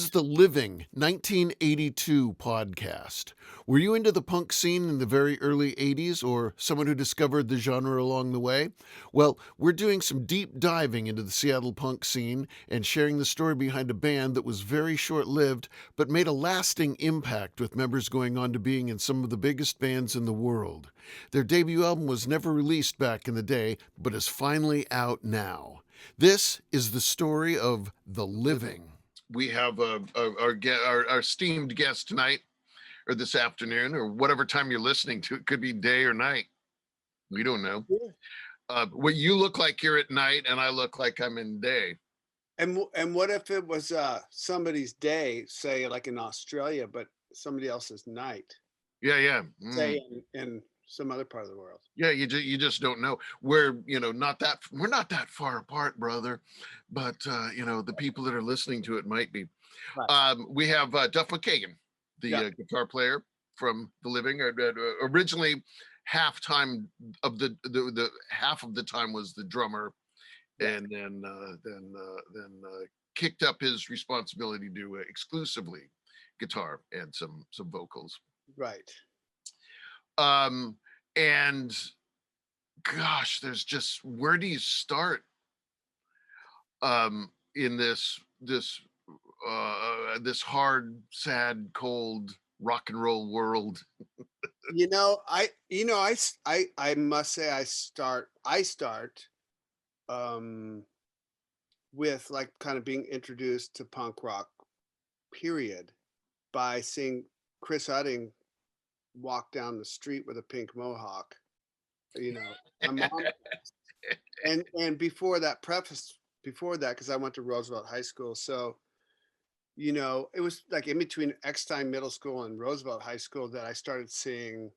is the Living 1982 podcast. Were you into the punk scene in the very early 80s or someone who discovered the genre along the way? Well, we're doing some deep diving into the Seattle punk scene and sharing the story behind a band that was very short lived but made a lasting impact with members going on to being in some of the biggest bands in the world. Their debut album was never released back in the day but is finally out now. This is the story of The Living. We have our esteemed guest tonight, or this afternoon, or whatever time you're listening to. It could be day or night. We don't know. What you look like you're at night, and I look like I'm in day. And what if it was somebody's day, say like in Australia, but somebody else's night, Yeah. say in some other part of the world? Yeah, you just don't know. We're not that far apart, brother. But the people that are listening to it might be. Right. We have Duff McKagan, the Yeah. guitar player from The Living. Originally, half of the time was the drummer, Yeah. and then kicked up his responsibility to do exclusively guitar and some vocals. Right. And gosh, there's just, where do you start in this hard, sad, cold rock and roll world? I must say I start with like kind of being introduced to punk rock period by seeing Chris Udding walk down the street with a pink mohawk. My mom and before that, because I went to Roosevelt High School, so it was like in between Eckstein Middle School and Roosevelt High School that I started seeing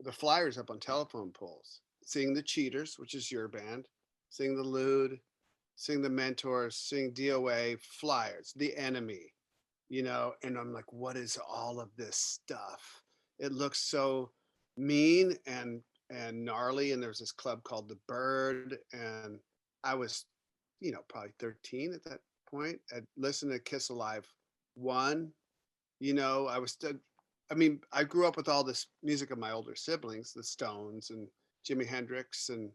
the flyers up on telephone poles, seeing the Cheaters, which is your band, seeing the Lewd, seeing the Mentors, seeing D.O.A. flyers, the Enemy, and I'm like, what is all of this stuff? It looks so mean and gnarly. And there's this club called the Bird, and I was, probably 13 at that point. I'd listened to Kiss Alive 1. I was still, I grew up with all this music of my older siblings, the Stones and Jimi Hendrix and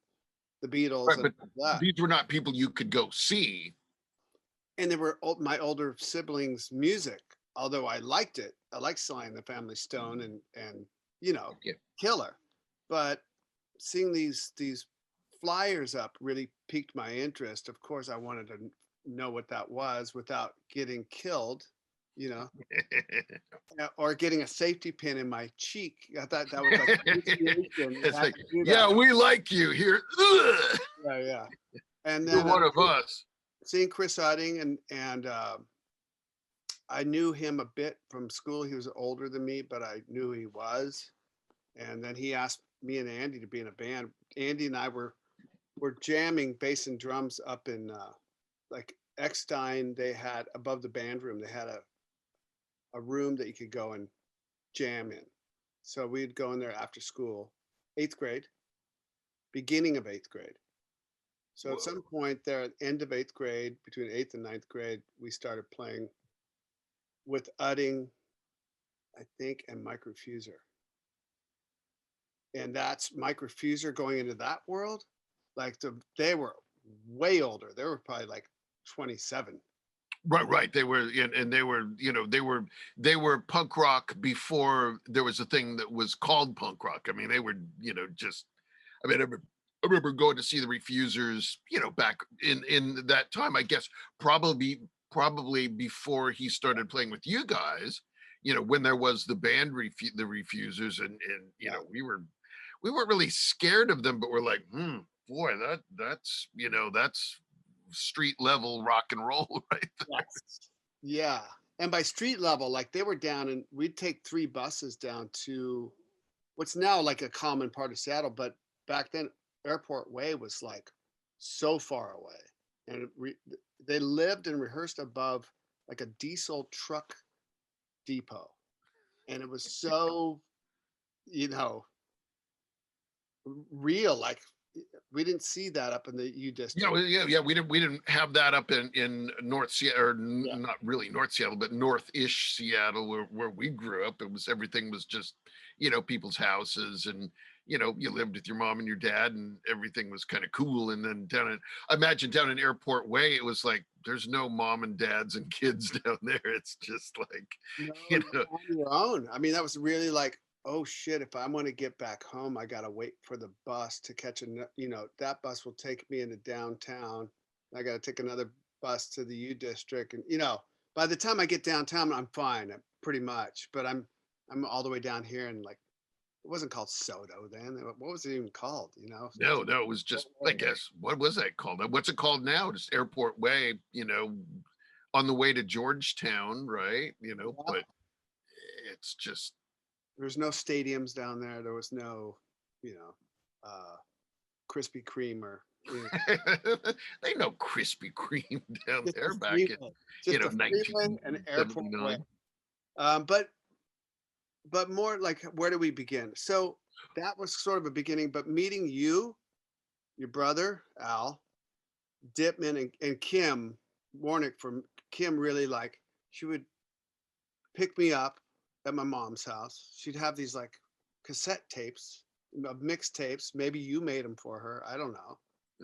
the Beatles, Right, and but all that. these were not people you could go see. And they were my older siblings' music. Although I liked it, I liked Sly and the Family Stone and Yeah. Killer, but seeing these flyers up really piqued my interest. Of course, I wanted to know what that was without getting killed, or getting a safety pin in my cheek. I thought that was like initiation. It's like, yeah, we like you here. Ugh. Yeah. And You're then one of us. seeing Chris Udding and I knew him a bit from school. He was older than me, but I knew he was. And then he asked me and Andy to be in a band. Andy and I were jamming bass and drums up in like Eckstein. They had above the band room, they had a room that you could go and jam in. So we'd go in there after school, 8th grade, beginning of 8th grade. So Whoa. at some point there, at the end of 8th grade, between 8th and 9th grade, we started playing with Udding, I think, and Mike Refuser. And that's Mike Refuser going into that world. Like they were way older. They were probably like 27. Right. They were, and they were punk rock before there was a thing that was called punk rock. I mean, they were, just. I mean, I remember going to see the Refusers, back in that time. I guess probably before he started playing with you guys. When there was the band the Refusers, and we weren't really scared of them, but we're like, boy, that's street level rock and roll right there. Yes. Yeah. And by street level, like they were down, and we'd take 3 buses down to what's now like a common part of Seattle, but back then Airport Way was like so far away. And they lived and rehearsed above like a diesel truck depot. And it was so, real, like We didn't see that up in the U Yeah, district. yeah. We didn't have that up in North Seattle, or Yeah. not really North Seattle, but North-ish Seattle, where we grew up. It was everything was just, people's houses, and you lived with your mom and your dad, and everything was kind of cool. And then I imagine down in Airport Way, it was like there's no mom and dads and kids down there. It's just like, No, you you're know, on your own. I mean, that was really like, oh shit, if I want to get back home, I gotta wait for the bus to catch that bus will take me into downtown. I gotta take another bus to the U district, and by the time I get downtown, I'm fine, pretty much. But I'm all the way down here, and like it wasn't called Soto then. What was it even called? no, it was just, I guess, what was that called? What's it called now? Just Airport Way, on the way to Georgetown, right? Yeah. But it's just, There was no stadiums down there. There was no, you know, uh, Krispy Kreme or they know Krispy Kreme down just the there back in, freeway, just the freeway and Airport Way. 1979. Um, but but more like where do we begin? So that was sort of a beginning. But meeting you, your brother Al, Dipman, and Kim Warnick from Kim really like she would pick me up at my mom's house. She'd have these like cassette tapes of mixtapes. Maybe you made them for her. I don't know.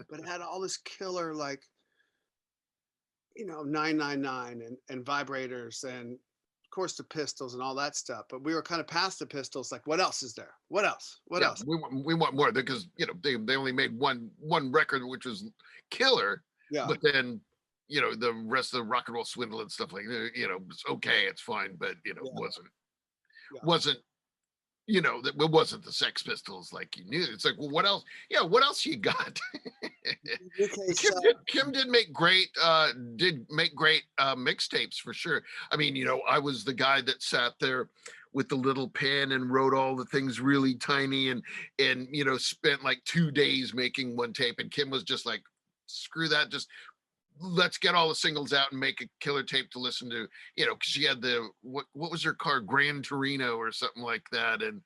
But it had all this killer like 999 and vibrators and of course the pistols and all that stuff. But we were kind of past the pistols. Like, what else is there? What else? What Yeah, else? we want more because they only made one record, which was killer, Yeah. but then the rest of the Rock and Roll Swindle and stuff like that, it's okay, it's fine, but Yeah. Yeah. wasn't that it wasn't the Sex Pistols like you knew. It's like, well, what else? Yeah, what else you got? Okay. Kim So did Kim did make great mixtapes for sure. I mean, I was the guy that sat there with the little pen and wrote all the things really tiny, and spent like 2 days making one tape, and Kim was just like, screw that, just let's get all the singles out and make a killer tape to listen to, because she had what was her car, Gran Torino or something like that. And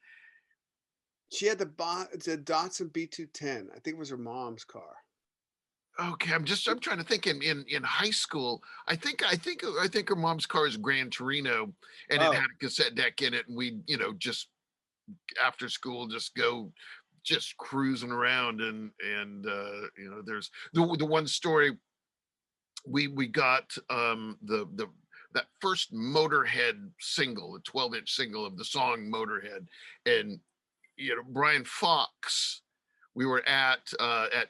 she had the Datsun B210. I think it was her mom's car. okay, I'm trying to think, in high school, I think her mom's car is Gran Torino, and it Oh, had a cassette deck in it, and we, just after school just go just cruising around, and there's the one story we got, the that first Motorhead single, the 12-inch single of the song Motorhead, and Brian Fox, we were at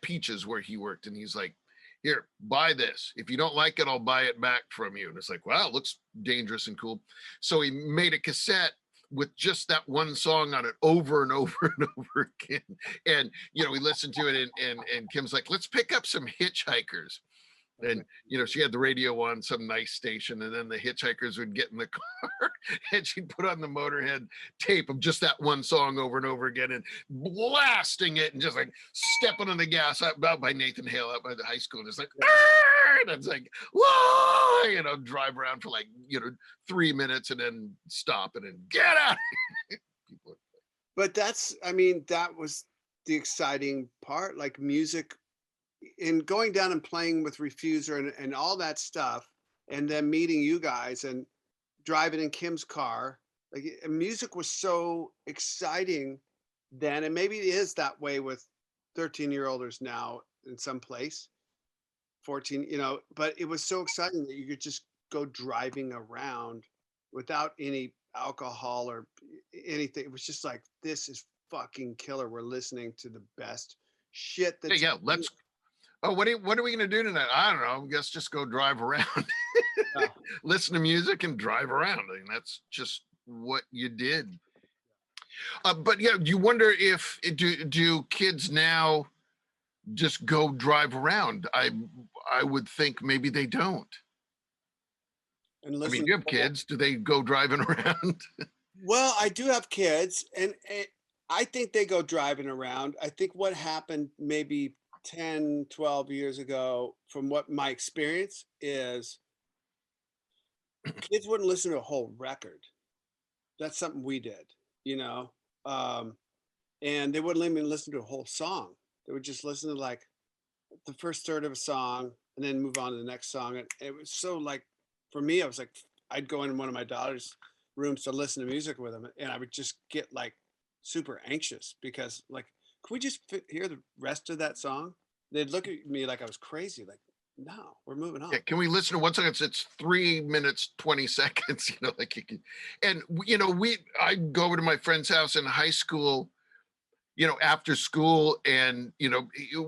Peaches where he worked, and he's like, here, buy this. If you don't like it, I'll buy it back from you. And it's like, wow, it looks dangerous and cool. So he made a cassette with just that one song on it over and over and over again. And we listened to it, and Kim's like, let's pick up some Hitchhikers. And she had the radio on some nice station, and then the Hitchhikers would get in the car and she'd put on the Motorhead tape of just that one song over and over again, and blasting it, and just like stepping on the gas out by Nathan Hale out by the high school, and it's like, and it's like, whoa, drive around for like 3 minutes and then stop and then get out. People, but that was the exciting part, like music in going down and playing with Refuser and all that stuff, and then meeting you guys and driving in Kim's car. Like music was so exciting then, and maybe it is that way with 13-year-olders now in some place, 14, but it was so exciting that you could just go driving around without any alcohol or anything. It was just like, this is fucking killer. We're listening to the best shit yeah, that's yeah, let's. Oh, what are we gonna do tonight? I don't know. I guess just go drive around, yeah. listen to music, and drive around. I mean, that's just what you did. But yeah, you wonder if do kids now just go drive around? I would think maybe they don't. And I mean, listen. you have kids. Do they go driving around? Well, I do have kids, and I think they go driving around. I think what happened maybe 10, 12 years ago, from what my experience is, kids wouldn't listen to a whole record. That's something we did, you know, um, and they wouldn't even listen to a whole song. that would just listen to like the first third of a song and then move on to the next song. And it was so like, for me, I was like, I'd go in one of my daughter's rooms to listen to music with them, and I would just get like super anxious because like, can we just hear the rest of that song? They'd look at me like I was crazy. Like, no, we're moving on. Yeah, can we listen to one song? It's 3 minutes 20 seconds. Like you can, and I'd go over to my friend's house in high school, after school, and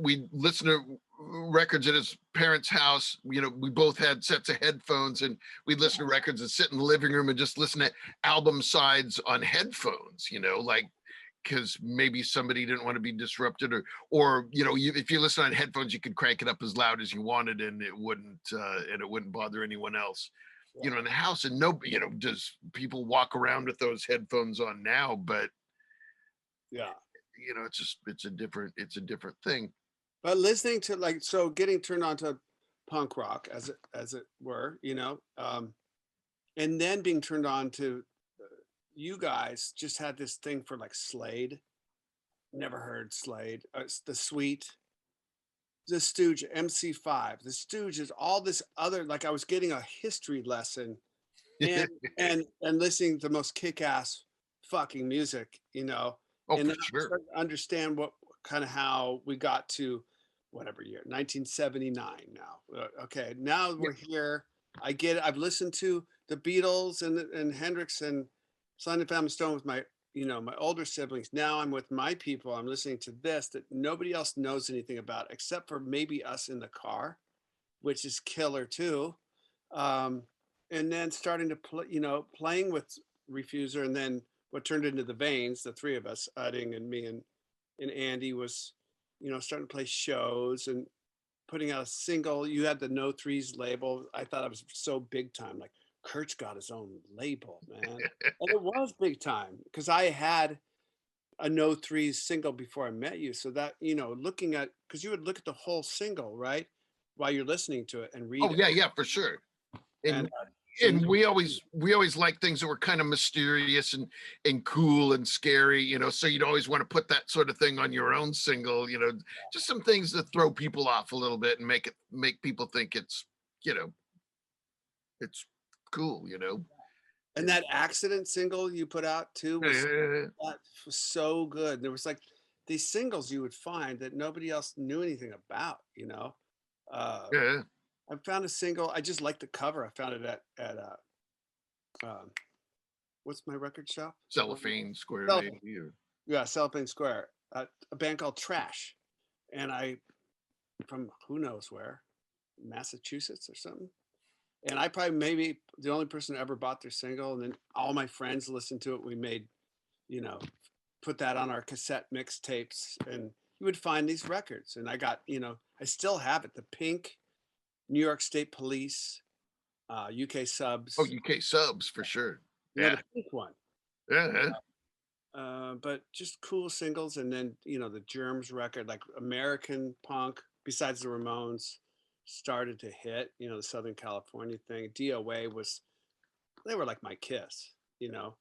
we listen to records at his parents' house. We both had sets of headphones, and we'd listen to records and sit in the living room and just listen to album sides on headphones. Like because maybe somebody didn't want to be disrupted, or if you listen on headphones, you could crank it up as loud as you wanted, and it wouldn't bother anyone else. In the house. And no, does people walk around with those headphones on now? But Yeah. it's a different thing. But listening to like, so getting turned on to punk rock as it were, and then being turned on to you guys just had this thing for like Slade. Never heard Slade. It's the Sweet, the Stooge, MC5, the Stooges, all this other, like I was getting a history lesson and and listening to the most kick-ass fucking music, Oh, and for then I sure. started to understand what kind of how we got to whatever year, 1979 now. Okay, now Yeah. we're here. I get it. I've listened to the Beatles and Hendrix and Sly and Family Stone with my older siblings. Now I'm with my people. I'm listening to this that nobody else knows anything about except for maybe us in the car, which is killer too. Um, and then starting to play, playing with Refuser, and then what turned into the Veins, the three of us, Udding and me and Andy, was, starting to play shows and putting out a single. You had the No Threes label. I thought I was so big time. Like Kurt's got his own label, man, and it was big time because I had a No Threes single before I met you. So that looking at, because you would look at the whole single, right, while you're listening to it and read Oh, it. yeah, for sure. And And so and we always like things that were kind of mysterious and cool and scary, so you'd always want to put that sort of thing on your own single, just some things that throw people off a little bit and make people think you know it's cool. and that Accident single you put out too was, Yeah. that was so good. There was like these singles you would find that nobody else knew anything about. Uh, Yeah. I found a single. I just like the cover. I found it at um, what's my record shop? Cellophane Square, Cellophane. maybe. Or Yeah, Cellophane Square. A band called Trash, and I from who knows where, Massachusetts or something. And I probably maybe the only person who ever bought their single, and then all my friends listened to it. We made, you know, put that on our cassette mixtapes, and you would find these records. And I got, I still have it. The Pink, New York State Police, UK oh, Subs, UK Subs for sure. the Yeah. Pink one. Yeah. But just cool singles, and then the Germs record, like American punk, besides the Ramones, started to hit. The Southern California thing. D.O.A. was, they were like my Kiss. Right,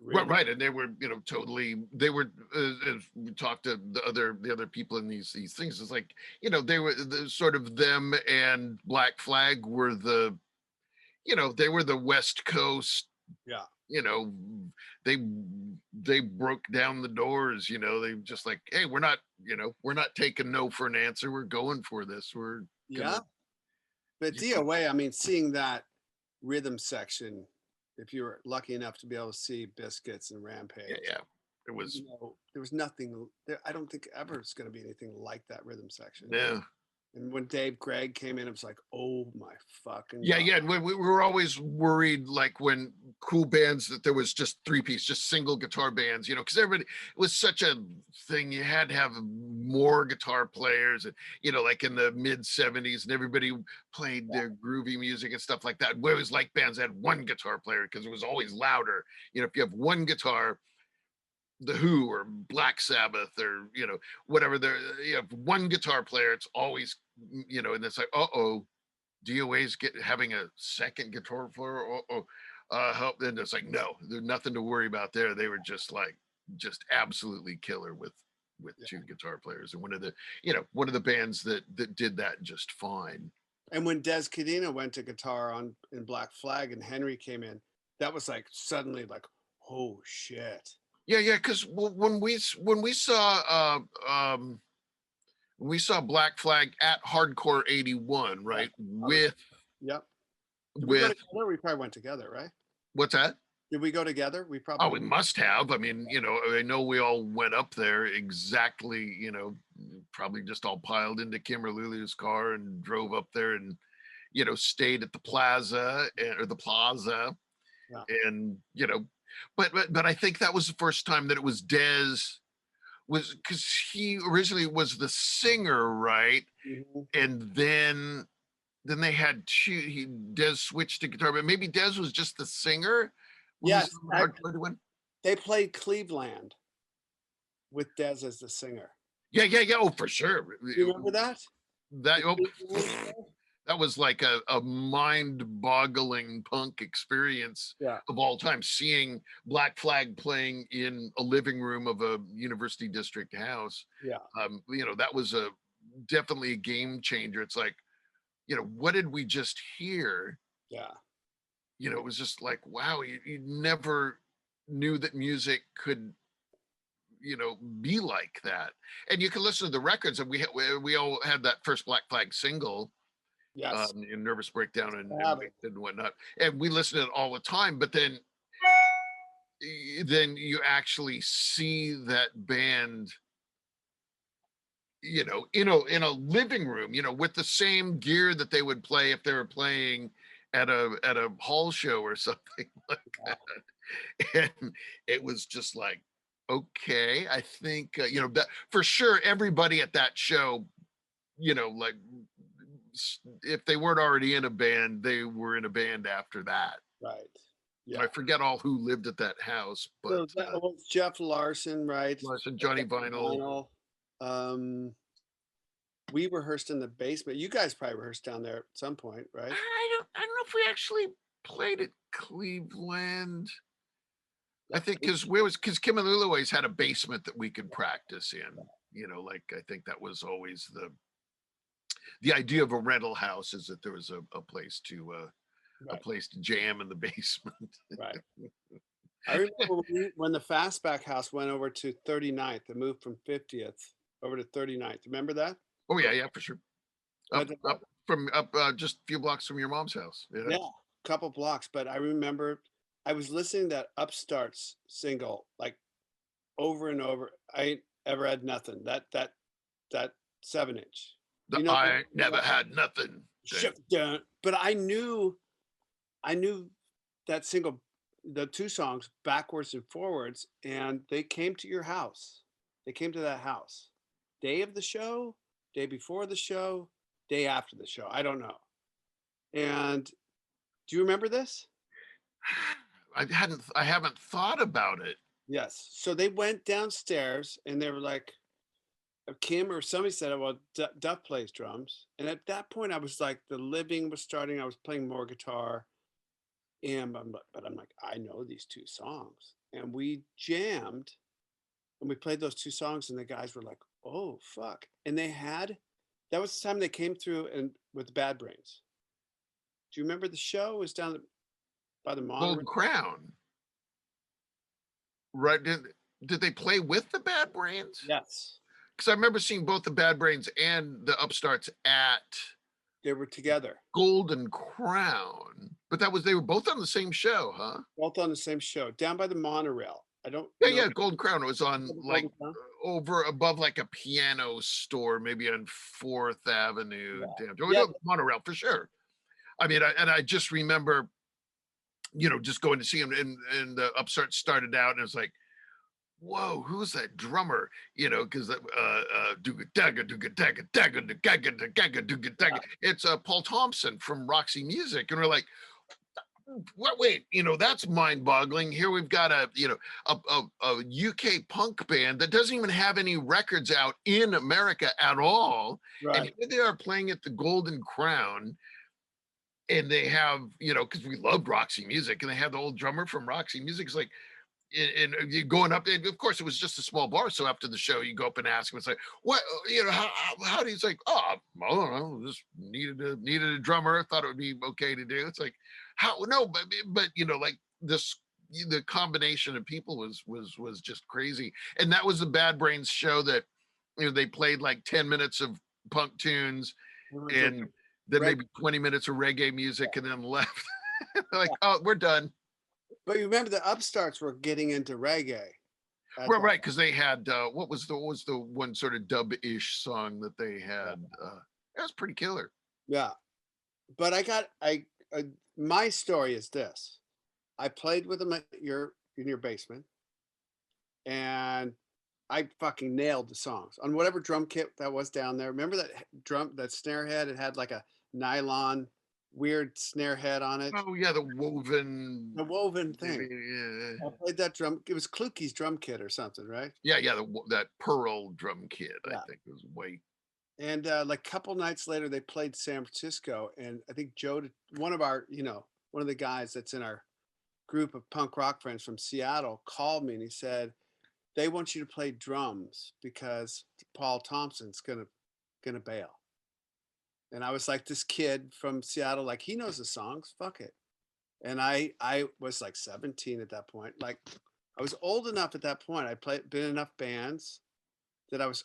Really. right, and they were, totally. They were. As we talked to the other people in these things, it's like, they were sort of them and Black Flag were they were the West Coast. Yeah. You know, they they broke down the doors. They just like, hey, we're not taking no for an answer. We're going for this. We're Yeah. gonna. But DOA, I mean, seeing that rhythm section, if you were lucky enough to be able to see Biscuits and Yeah, Rampage, yeah. It was. there was nothing there. I don't think ever it's going to be anything like that rhythm section. Yeah. And when Dave Gregg came in, it was like, oh my fucking Yeah, God. yeah. And we were always worried, like when cool bands, that there was just three-piece, just single guitar bands, because everybody, it was such a thing. You had to have more guitar players, and like in the mid 70s, and everybody played their groovy music and stuff like that. We always like bands that had one guitar player because it was always louder. If you have one guitar, the Who or Black Sabbath or whatever, you have one guitar player, it's always, and it's like, DOA's having a second guitar player. Help. Then it's like, no, there's nothing to worry about there. They were just absolutely killer with with two guitar players, and one of the bands that did that just fine. And when Des Cadena went to guitar in Black Flag and Henry came in, that was like suddenly like, oh shit. Yeah, because when we saw Black Flag at Hardcore 81, right? Yep. Did we go With together? We probably went together, right? what's that? Did we go together? We Oh, probably. we must have. I mean, I know we all went up there exactly, probably just all piled into Kim or Lulu's car and drove up there and, stayed at the plaza or the plaza. Yeah. And, but I think that was the first time that it was Dez was because he originally was the singer, right? Mhm. And then they had Dez switched to guitar, but maybe Dez was just the singer. Yes, Hardcore they played Cleveland with Des as the singer. Yeah. Oh, for sure. You remember that? That was like a mind-boggling punk experience Yeah. of all time. Seeing Black Flag playing in a living room of a university district house. Yeah. That was definitely a game changer. It's like, what did we just hear? Yeah. It was just like, wow, you never knew that music could be like that. And you can listen to the records, and we all had that first Black Flag single, Yes. in Nervous Breakdown and whatnot, and we listened to it all the time. But then you actually see that band, in a living room, with the same gear that they would play if they were playing at a hall show or something like that. And it was just like, okay, I think that for sure everybody at that show, like if they weren't already in a band, they were in a band after that. Right. Yeah. I forget all who lived at that house, but so that was Jeff Larson, right? Larson, Johnny Vinyl. We rehearsed in the basement. You guys probably rehearsed down there at some point, right? I don't know if we actually played at Cleveland. I think because Kim and Lulu always had a basement that we could practice in. Like I think that was always the idea of a rental house, is that there was a place to a place to jam in the basement. Right. I remember when the Fastback House went over to 39th, it moved from 50th over to 39th. Remember that? Oh yeah, for sure. Up just a few blocks from your mom's house. Yeah, a couple blocks. But I remember I was listening to that Upstarts single like over and over. I ain't ever had nothing. That 7-inch. I never had nothing. But I knew that single, the two songs, backwards and forwards, and they came to your house. They came to that house. Day of the show, day before the show, day after the show. I don't know. And do you remember this? I haven't thought about it. Yes. So they went downstairs and they were like, Kim or somebody said, well, Duff plays drums. And at that point, I was like, the living was starting. I was playing more guitar. But I'm like, I know these two songs. And we jammed and we played those two songs. And the guys were like, oh, fuck. And that was the time they came through and with Bad Brains. Do you remember the show? It was down by the monorail. Golden Crown. Right. Did they play with the Bad Brains? Yes. Because I remember seeing both the Bad Brains and the Upstarts at. They were together. Golden Crown. But they were both on the same show, huh? Both on the same show, down by the monorail. I don't. Yeah, Golden Crown. It was on like over above like a piano store, maybe on 4th Avenue. Yeah. Monorail for sure. I mean, I just remember, just going to see him, and the Upstarts started out, and it was like, whoa, who's that drummer? Because it's Paul Thompson from Roxy Music, and we're like, what? Wait, that's mind-boggling. Here we've got a UK punk band that doesn't even have any records out in America at all, and here they are playing at the Golden Crown. And they have, because we loved Roxy Music, and they have the old drummer from Roxy Music. It's like, and you going up, and of course it was just a small bar. So after the show, you go up and ask him, it's like, what, how do you, it's like, oh, I don't know, just needed a drummer. I thought it would be okay to do. It's like, how, no, but like this, the combination of people was just crazy. And that was the Bad Brains show that, they played like 10 minutes of punk tunes and then maybe 20 minutes of reggae music and then left. Like, oh, we're done. But you remember the upstarts were getting into reggae at Right, that. right, because they had what was the one sort of dub-ish song that they had? That was pretty killer. Yeah, but my story is this: I played with them in your basement, and I fucking nailed the songs on whatever drum kit that was down there. Remember that snare head? It had like a nylon weird snare head on it. Oh yeah, the woven. The woven thing. Yeah, I played that drum. It was Klukie's drum kit or something, right? yeah, yeah. That pearl drum kit, I Yeah. think, was way. And like a couple nights later, they played San Francisco, and I think one of our, one of the guys that's in our group of punk rock friends from Seattle, called me and he said they want you to play drums because Paul Thompson's gonna bail. And I was like, this kid from Seattle, like he knows the songs, fuck it. And I was like 17 at that point. Like I was old enough at that point. I been in enough bands that I was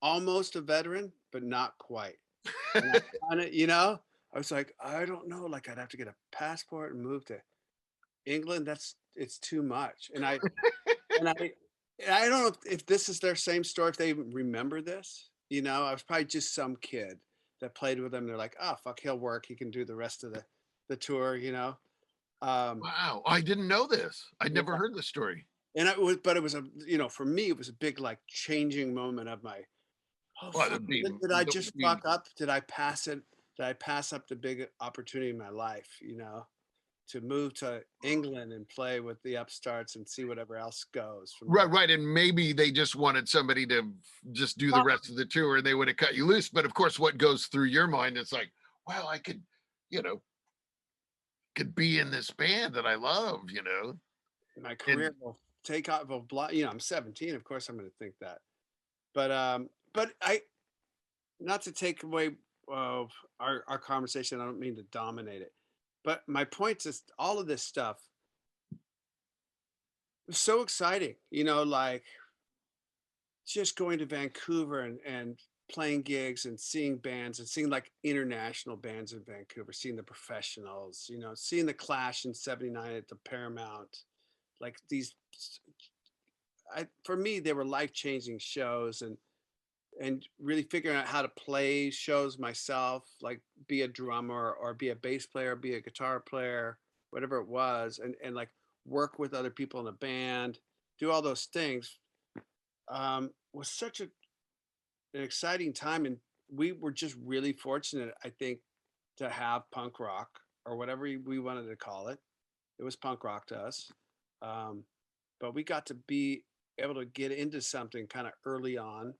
almost a veteran, but not quite. And I was like, I don't know. Like I'd have to get a passport and move to England. It's too much. And I don't know if this is their same story, if they even remember this. I was probably just some kid that played with them. They're like, oh fuck, he'll work. He can do the rest of the tour. Wow, I didn't know this. I'd Yeah. never heard this story. And it was for me, it was a big like changing moment of my, oh Well, fuck, did I just fuck up? Did I pass it? Did I pass up the big opportunity in my life? To move to England and play with the upstarts and see whatever else goes from Right, there. right, and maybe they just wanted somebody to just do the rest of the tour, and they would have cut you loose. But of course, what goes through your mind? It's like, well, I you know, could be in this band that I love. My And career will take off. I'm 17. Of course, I'm going to think that. But not to take away our conversation. I don't mean to dominate it, but my point is all of this stuff was so exciting. Like just going to Vancouver and playing gigs and seeing bands and seeing like international bands in Vancouver, seeing the Professionals, seeing the Clash in '79 at the Paramount, like these. For me, they were life-changing shows, and really figuring out how to play shows myself, like be a drummer or be a bass player, be a guitar player, whatever it was, and like work with other people in a band, do all those things, was such an exciting time. And we were just really fortunate, I think, to have punk rock or whatever we wanted to call it. It was punk rock to us. But we got to be able to get into something kind of early on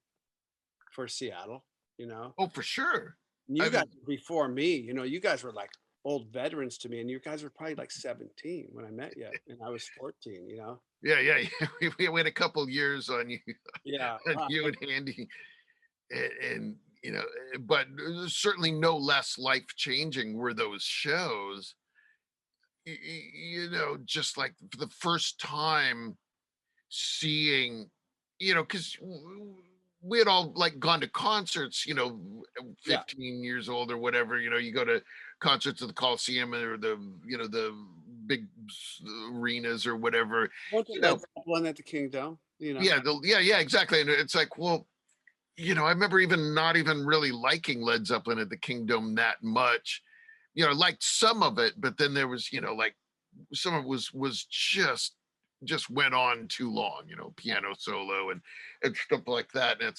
for Seattle, you know. oh, for sure. And I you guys mean, before me, you guys were like old veterans to me, and you guys were probably like 17 when I met you, and I was 14. yeah, yeah, yeah. We had a couple years on you, Yeah. on you and Andy, and but certainly no less life changing were those shows. Just like for the first time seeing, because we had all like gone to concerts, Yeah. 15 years old or whatever, you go to concerts at the Coliseum or the big arenas or whatever, Went to you Led know, Zeppelin at the Kingdom, yeah, yeah, exactly. And it's like, well, I remember even not even really liking Led Zeppelin at the Kingdom that much. I liked some of it, but then there was, like some of it was just went on too long, piano solo and stuff like that. And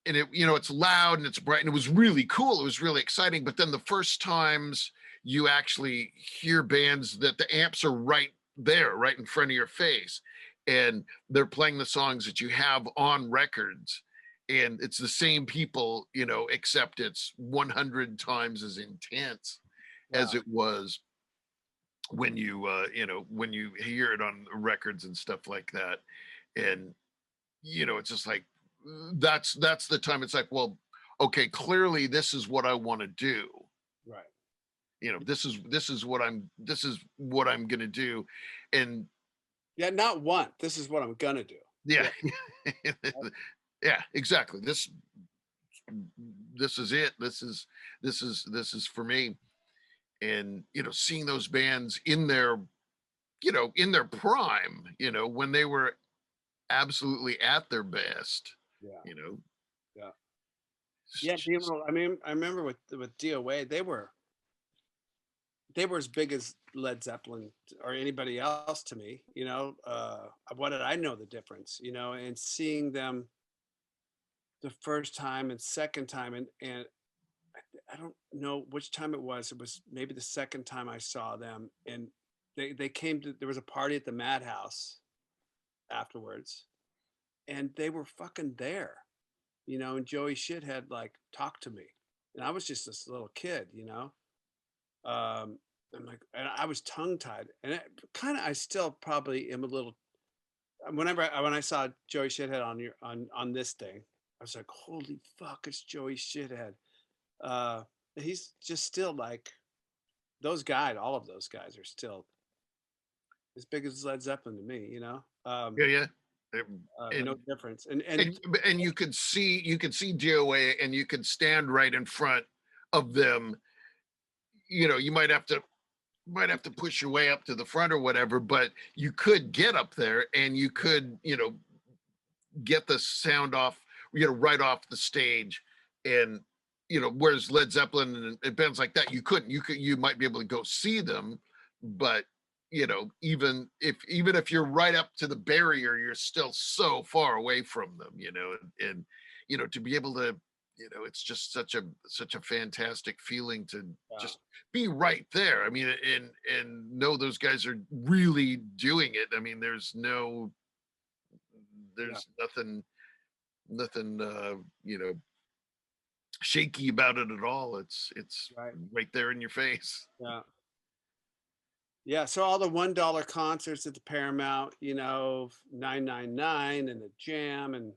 it's loud and it's bright and it was really cool. It was really exciting. But then the first times you actually hear bands that the amps are right there, right in front of your face, and they're playing the songs that you have on records. And it's the same people, except it's 100 times as intense yeah. as it was when when you hear it on records and stuff like that. And it's just like that's the time it's like, well, okay, clearly this is what I want to do. Right. This is what I'm gonna do. And Yeah, not want. This is what I'm gonna do. yeah. Yeah. Yeah, exactly. This is it. This is for me. And seeing those bands in their prime, when they were absolutely at their best, Yeah. you know Yeah. it's Yeah. just, People. I mean, I remember with D.O.A. They were as big as Led Zeppelin or anybody else to me. What did I know the difference? And seeing them the first time and second time, and I don't know which time it was. It was maybe the second time I saw them, and they came to. There was a party at the Madhouse afterwards, and they were fucking there. And Joey Shit had like talked to me, and I was just this little kid. I'm like, and I was tongue tied, and kind of, I still probably am a little. When I saw Joey Shithead on this thing, I was like, holy fuck, it's Joey Shithead. Uh, he's just still like those guys. All of those guys are still as big as Led Zeppelin to me. yeah, yeah. Um, No and difference. And and you could see DOA, and you could stand right in front of them. You might have to push your way up to the front or whatever, but you could get up there, and you could get the sound off, right off the stage. And whereas Led Zeppelin and bands like that, you might be able to go see them, but even if you're right up to the barrier, you're still so far away from them. And to be able to, it's just such a fantastic feeling to uh, just be right there. I mean, and know those guys are really doing it. I mean, yeah, there's nothing shaky about it at all. It's right, right there in your face. yeah. Yeah, so all the $1 concerts at the Paramount, 999 and the Jam,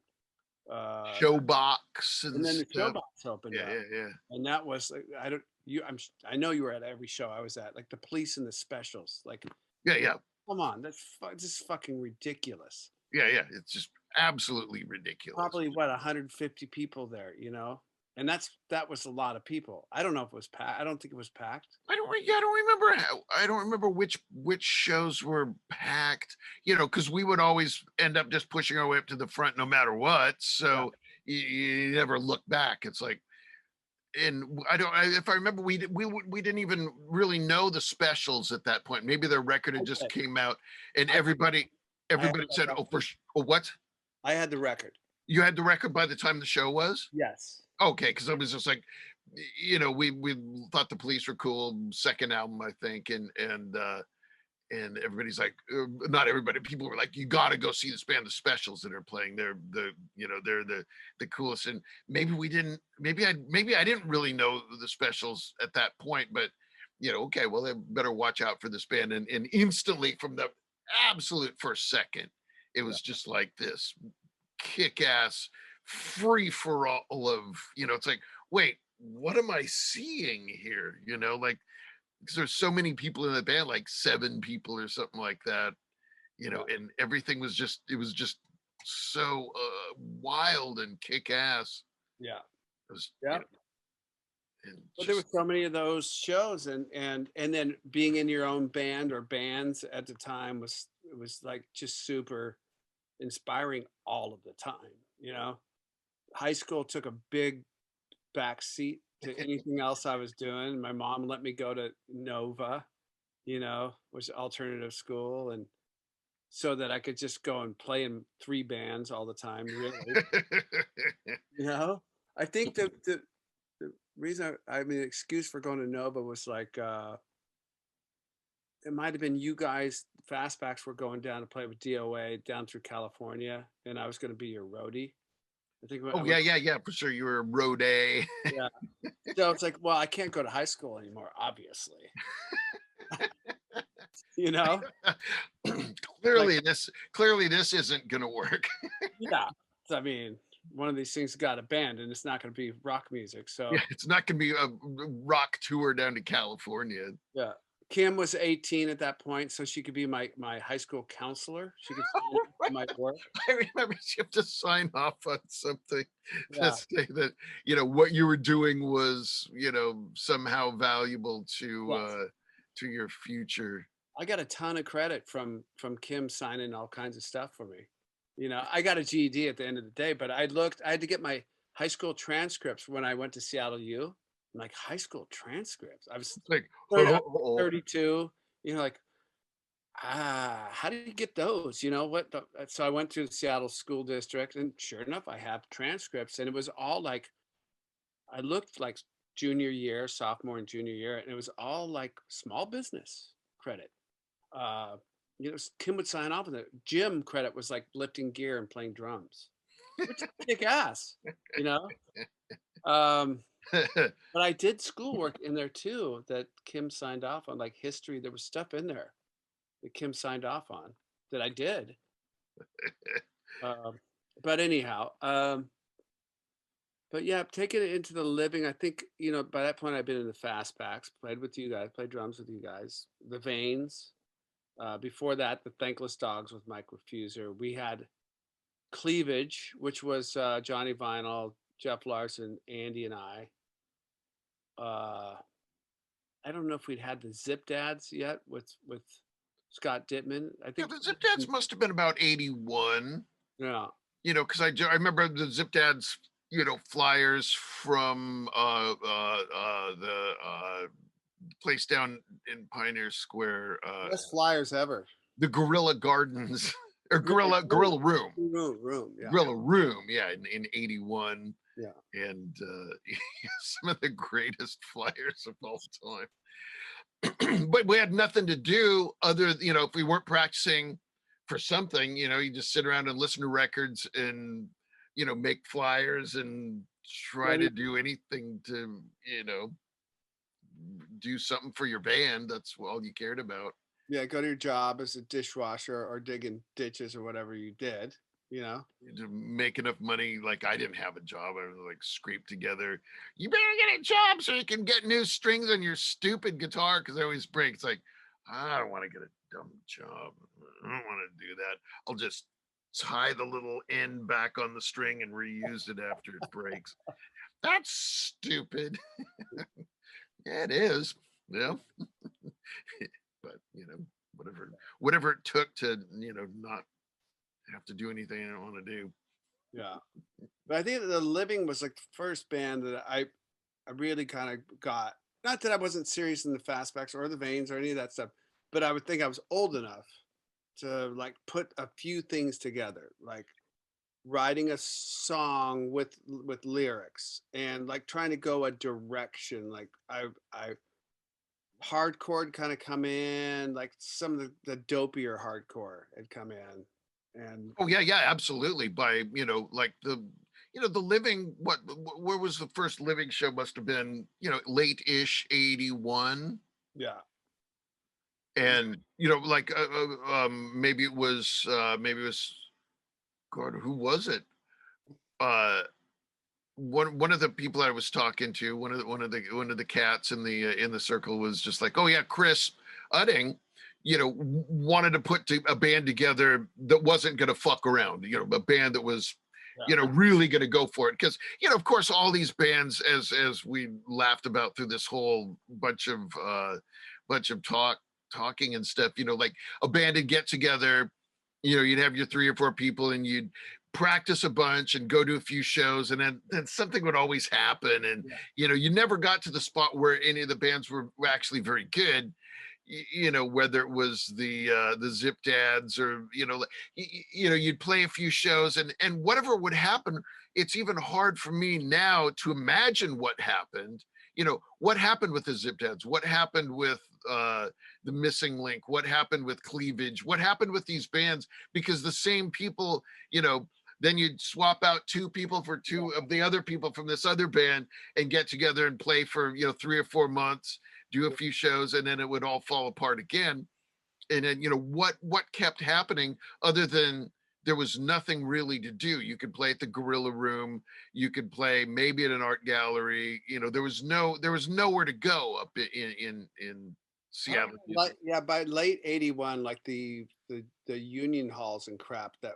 uh, Showbox and and then the stuff. Showbox opened Yeah, up, yeah, yeah. and that was like, I don't you I know you were at every show I was at, like the Police and the Specials. Like, Yeah, yeah. come on, this is fucking ridiculous. Yeah, yeah. It's just absolutely ridiculous. Probably what 150 people there. And that was a lot of people. I don't know if it was packed. I don't think it was packed. I don't remember which shows were packed, because we would always end up just pushing our way up to the front no matter what. Yeah. So you never look back. It's like, and if I remember, we didn't even really know the Specials at that point. Maybe their record had just Okay. came out, and I I everybody said, "Oh, oh, what? I had the record. You had the record by the time the show was?" Yes. Okay, because I was just like, we thought the Police were cool, second album, I think. And everybody's like, not everybody, people were like, you got to go see this band, the Specials, that are playing. They're the coolest. And maybe I didn't really know the Specials at that point, but okay, well, they better watch out for this band. And instantly, from the absolute first second, it Yeah. was just like this kick-ass free for all of, it's like, wait, what am I seeing here? Like, because there's so many people in the band, like 7 people or something like that. Yeah. And everything it was just so wild and kick-ass. Yeah. It was, Yeah. and But there were just, so many of those shows, and then being in your own band or bands at the time was like just super inspiring all of the time. High school took a big back seat to anything else I was doing. My mom let me go to Nova, which is alternative school, and so that I could just go and play in 3 bands all the time, really. You know? I think the reason I mean, excuse for going to Nova was like, it might have been you guys, Fastbacks were going down to play with D.O.A. down through California, and I was going to be your roadie. I think I oh went, yeah, yeah, yeah, for sure. You were a road A. yeah. So it's like, well, I can't go to high school anymore, obviously. you know? Like, Clearly this isn't gonna work. yeah. I mean, one of these things got a band and it's not going to be rock music. Yeah, So, it's not gonna be a rock tour down to California. yeah. Kim was 18 at that point, so she could be my high school counselor. She could sign off on my work. I remember you have to sign off on something to Yeah, say that, what you were doing was, somehow valuable yes. to your future. I got a ton of credit from Kim signing all kinds of stuff for me. I got a GED at the end of the day, but I had to get my high school transcripts when I went to Seattle U. I'm like, high school transcripts. I was It's like, 30, I was 32, like, how do you get those? So I went to the Seattle School District, and sure enough, I have transcripts, and it was all like, I looked like junior year, sophomore and junior year, and it was all like small business credit. uh, Kim would sign off on it. Gym credit was like lifting gear and playing drums, which is kick ass, you know. Um, but I did schoolwork in there too that Kim signed off on, like history. There was stuff in there that Kim signed off on that I did. Um, but anyhow, but yeah, taking it into the living. I think by that point I'd been in the fastbacks, played with you guys, played drums with you guys, the Veins. Before that, the Thankless Dogs with Mike Refuser. We had Cleavage, which was Johnny Vinyl, Jeff Larson, Andy, and I. Uh, I don't know if we'd had the Zip Dads yet with Scott Dittman. I Yeah, think, the Zip Dads must have been about 81. yeah, Because I remember the Zip Dads, flyers from the place down in Pioneer Square, best flyers ever. the Gorilla Gardens or Yeah, Gorilla Room. room, yeah, Gorilla Room, yeah, in 81. yeah. And some of the greatest flyers of all time. But we had nothing to do other, if we weren't practicing for something, you just sit around and listen to records and, make flyers and try Well, to do anything to, do something for your band. That's all you cared about. yeah, go to your job as a dishwasher or digging ditches or whatever you did. You know, To make enough money. Like, I didn't have a job. I was like scrape together. You better get a job so you can get new strings on your stupid guitar because they always break. It's like, I don't want to get a dumb job. I don't want to do that. I'll just tie the little end back on the string and reuse it after it breaks. That's stupid. Yeah, it is. Yeah. But whatever it took to, not have to do anything I don't want to do. yeah. But I think the Living was like the first band that I really kind of got. Not that I wasn't serious in the fastbacks or the Veins or any of that stuff, but I would think I was old enough to like put a few things together, like writing a song with lyrics and like trying to go a direction. Like I hardcore had kind of come in, like some of the dopier hardcore had come in, and Oh yeah, absolutely. By like the Living. Where was the first Living show? Must have been late-ish 81. yeah, And like maybe it was God, who was it? Uh, one of the people I was talking to, one of the cats in the circle was just like, oh yeah, Chris Udding, wanted to put a band together that wasn't going to fuck around, a band that was, yeah, really going to go for it. Because, of course, all these bands, as we laughed about through this whole bunch of talking and stuff, like a band would get together, you'd have your 3 or 4 people and you'd practice a bunch and go to a few shows, and then something would always happen, and yeah, you never got to the spot where any of the bands were actually very good. Whether it was the Zip Dads or you'd play a few shows, and whatever would happen, it's even hard for me now to imagine what happened. What happened with the Zip Dads, what happened with the Missing Link, what happened with Cleavage, what happened with these bands, because the same people, then you'd swap out 2 people for 2 of the other people from this other band and get together and play for 3 or 4 months, do a few shows, and then it would all fall apart again. And then, what kept happening other than there was nothing really to do. You could play at the Gorilla Room, you could play maybe at an art gallery. There was nowhere to go up in I don't Seattle know, music. yeah, by late '81, like the union halls and crap that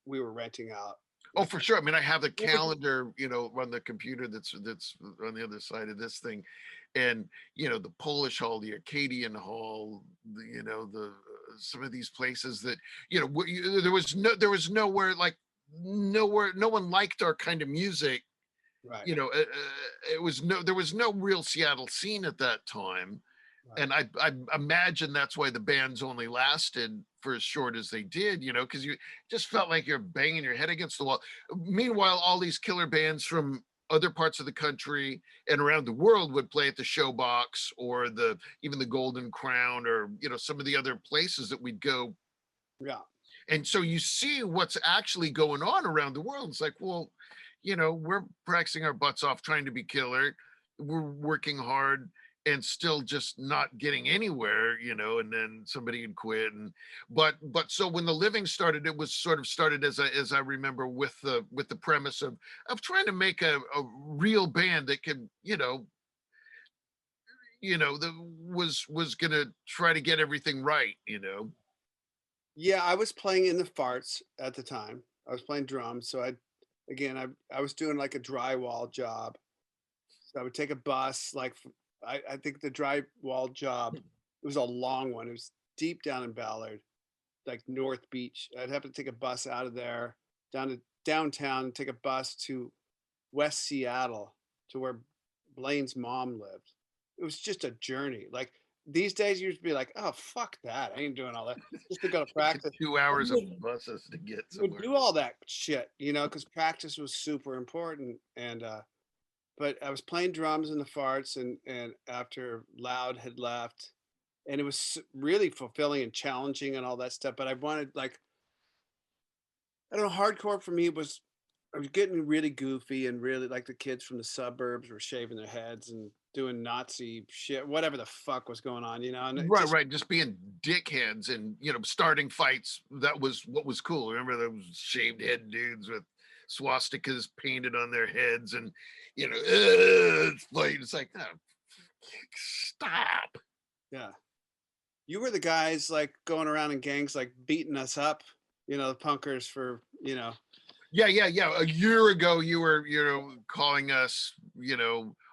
we were renting out, Oh, like for sure. I mean, I have the they were just calendar, on the computer that's on the other side of this thing, and the Polish Hall, the Acadian Hall, the some of these places that there was nowhere, like nowhere, no one liked our kind of music. right, There was no real Seattle scene at that time, right. and I imagine that's why the bands only lasted for as short as they did, because you just felt like you're banging your head against the wall. Meanwhile, all these killer bands from other parts of the country and around the world would play at the Showbox or the even the Golden Crown, or some of the other places that we'd go. Yeah. And so you see what's actually going on around the world. It's like, well, we're practicing our butts off trying to be killer. We're working hard and still just not getting anywhere, and then somebody would quit. But so when the living started, it was sort of started as I remember with the premise of trying to make a real band that could, that was gonna try to get everything right. Yeah, I was playing in the farts at the time. I was playing drums, so I was doing like a drywall job. So I would take a bus, like I think the drywall job, it was a long one. It was deep down in Ballard, like North Beach. I'd have to take a bus out of there down to downtown and take a bus to West Seattle to where Blaine's mom lived. It was just a journey. Like these days, you'd be like, "Oh fuck that! I ain't doing all that just to go to Taking practice." two But hours of buses to get we would somewhere. do all that shit, because practice was super important. And but I was playing drums in the farts, and after Loud had left, and it was really fulfilling and challenging and all that stuff. But I wanted, like, I don't know, hardcore for me was, I was getting really goofy and really like the kids from the suburbs were shaving their heads and doing Nazi shit, whatever the fuck was going on, and it Right, just right. Just being dickheads and starting fights. That was what was cool. Remember those shaved head dudes with swastikas painted on their heads, and it's fight. It's like, oh, stop. yeah. You were the guys like going around in gangs like beating us up, the punkers for, Yeah, yeah, yeah. A year ago, you were calling us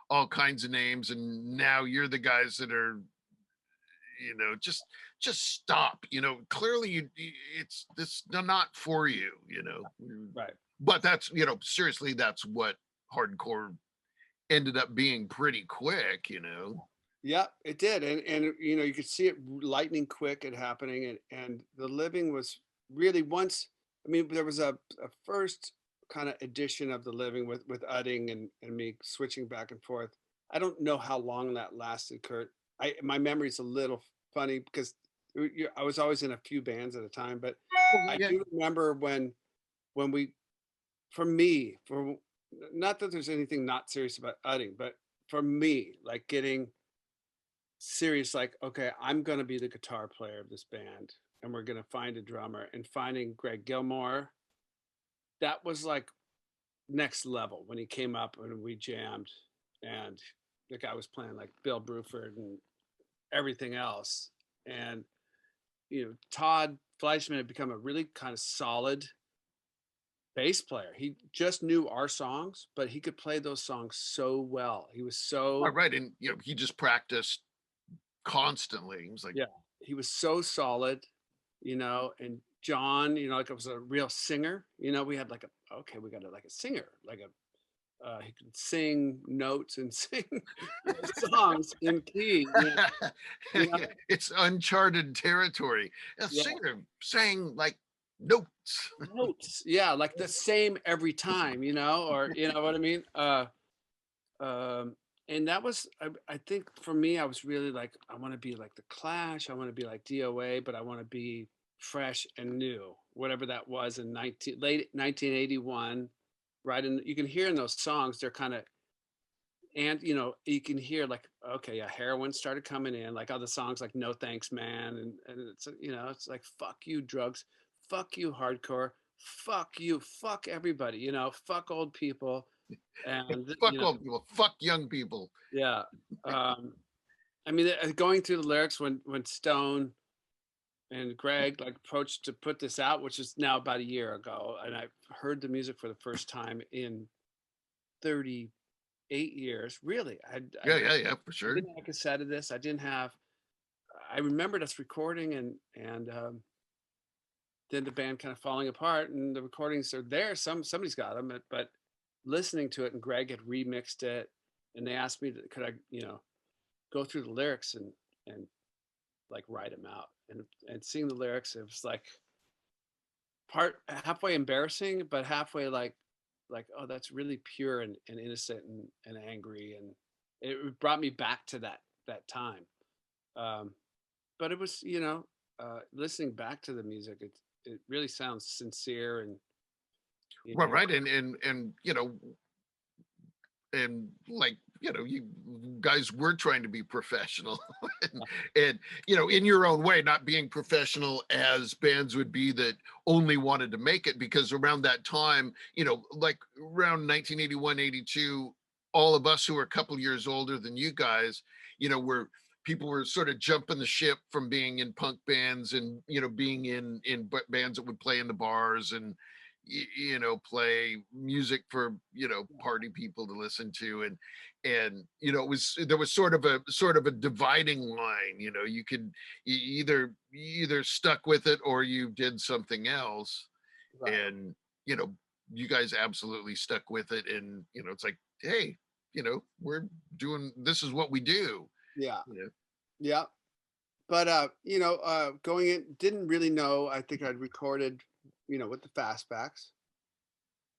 all kinds of names, and now you're the guys that are just stop. Clearly it's this not for you. right. But that's seriously, that's what hardcore ended up being pretty quick. Yeah, it did. And you could see it lightning quick and happening. And the living was really once, I mean, there was a first kind of edition of the living with Udding and me switching back and forth. I don't know how long that lasted, Kurt. My memory's a little funny because I was always in a few bands at a time, but Oh, I yeah. do remember when we, for me, for not that there's anything not serious about Udding, but for me, like getting serious, like, okay, I'm going to be the guitar player of this band and we're going to find a drummer, and finding Greg Gilmore, that was like next level when he came up and we jammed. And the guy was playing like Bill Bruford and everything else. And, Todd Fleischman had become a really kind of solid bass player. He just knew our songs, but he could play those songs so well. He was Right, so, right. And he just practiced constantly. He was like, yeah, he was so solid, and John, like it was a real singer. We had like okay, we got like a singer, like he could sing notes and sing songs in key. You know, it's uncharted territory. A yeah, singer sang like notes. notes, yeah, like the same every time, or you know what I mean. Um, and that was, I think for me, I was really like, I want to be like the Clash, I want to be like D.O.A, but I want to be fresh and new, whatever that was in late 1981. Right, and you can hear in those songs they're kind of and you can hear like, okay, yeah, heroin started coming in, like other songs like No Thanks Man, and it's it's like, fuck you drugs, fuck you hardcore, fuck you, fuck everybody, fuck old people, and Fuck old people. Fuck young people. yeah. um I mean, going through the lyrics when Stone and Greg like approached to put this out, which is now about a year ago, and I heard the music for the first time in 38 years. Really, Yeah, yeah, yeah, for I sure. didn't have a cassette of this. I didn't have. I remembered us recording, and then the band kind of falling apart, and the recordings are there. Somebody's got them, but listening to it, and Greg had remixed it, and they asked me, could I, go through the lyrics and like write them out, and seeing the lyrics, it was like part halfway embarrassing, but halfway like, oh, that's really pure and innocent and angry, and it brought me back to that time. Um, but it was, listening back to the music, it really sounds sincere, and you Right, know, right. And and like, you guys were trying to be professional and in your own way, not being professional as bands would be that only wanted to make it, because around that time, like around 1981, 82, all of us who were a couple years older than you guys, were people were sort of jumping the ship from being in punk bands and being in bands that would play in the bars and play music for party people to listen to, and it was there was sort of a dividing line. You could you either stuck with it or you did something else, right, and you know you guys absolutely stuck with it, and it's like, hey, we're doing, this is what we do. yeah, you know yeah. But going in, didn't really know. I think I'd recorded, with the fastbacks.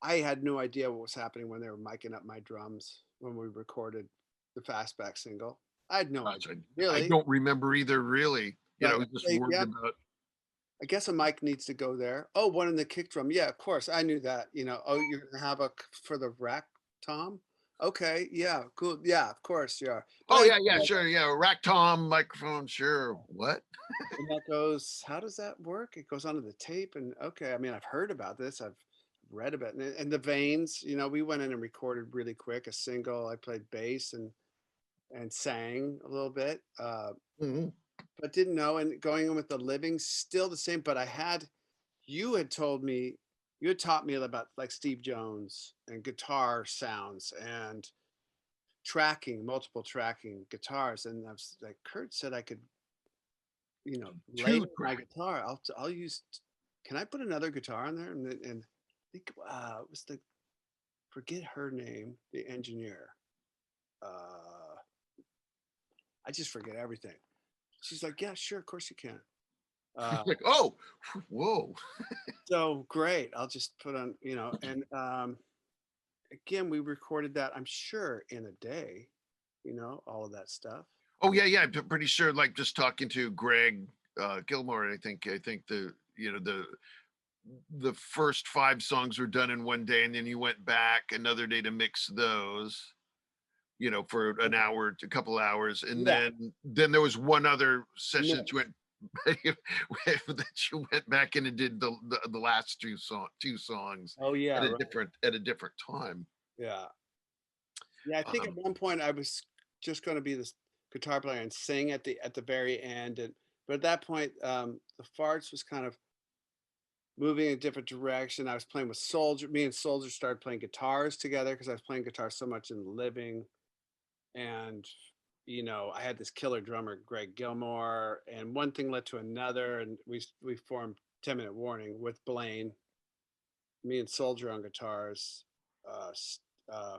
I had no idea what was happening when they were miking up my drums when we recorded the fastback single. I had no Gosh, idea, I really. don't remember either, really. But Just they, worried yeah, about. I guess a mic needs to go there. Oh, one in the kick drum. Yeah, of course. I knew that. Oh, you're gonna have for the rack, Tom? Okay, yeah, cool. Yeah, of course, yeah. But Oh I, yeah, yeah, sure, yeah. Rack tom microphone, sure. What? and that goes, how does that work? It goes onto the tape, and okay, I mean, I've heard about this. I've read about it. And the veins, we went in and recorded really quick a single. I played bass and sang a little bit. Mhm. But didn't know. And going in with the living, still the same. But you had told me, you had taught me about like Steve Jones and guitar sounds and tracking, multiple tracking guitars. And I was like, Kurt said I could, layer Two my track. guitar. I'll use. Can I put another guitar on there? And I think it was forget her name, the engineer. Uh, I just forget everything. She's like, yeah, sure, of course you can. Uh, Like, oh, whoa. so great. I'll just put on, and again, we recorded that, I'm sure, in a day, all of that stuff. Oh yeah, yeah. I'm pretty sure. Like just talking to Greg Gilmore, I think the first 5 songs were done in one day, and then you went back another day to mix those. For an hour, a couple hours, and Yeah. then there was one other session that you Mix. went that you went back in and did the last two songs Oh yeah, right. at a different time. Yeah. Yeah, I think at Um, one point I was just going to be this guitar player and sing at the very end, and but at that point, the farts was kind of moving in a different direction. I was playing with Soldier. Me and Soldier started playing guitars together because I was playing guitar so much in the living, and I had this killer drummer, Greg Gilmore, and one thing led to another, and we formed 10 Minute Warning with Blaine. Me and Soldier on guitars. Uh, uh,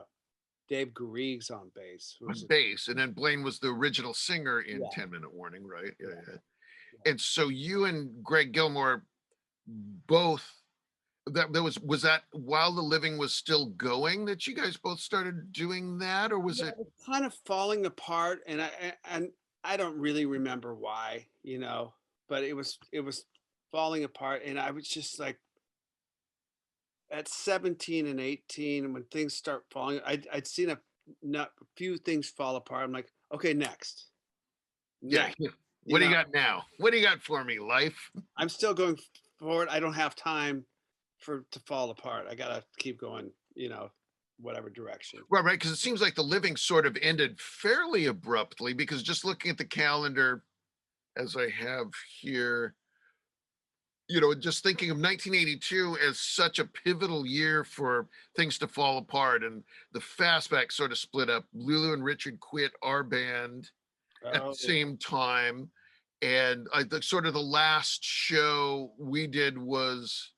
Dave Garrigues on bass, who was on bass, and then Blaine was the original singer in yeah, 10 Minute Warning, right? Yeah, yeah, yeah. yeah. And so you and Greg Gilmore both, was that while the living was still going that you guys both started doing that, or was Yeah, it? it was kind of falling apart, and I don't really remember why, but it was falling apart, and I was just like at 17 and 18, when things start falling. I'd seen a not a few things fall apart. I'm like, okay, next, Yeah. next. You What do you know, got now? What do you got for me, life? I'm still going forward. I don't have time for to fall apart. I gotta keep going. Whatever direction. Right, because it seems like the living sort of ended fairly abruptly because just looking at the calendar as I have here, just thinking of 1982 as such a pivotal year for things to fall apart and the fastback sort of split up. Lulu and Richard quit our band at the Oh, same time. And sort of the last show we did was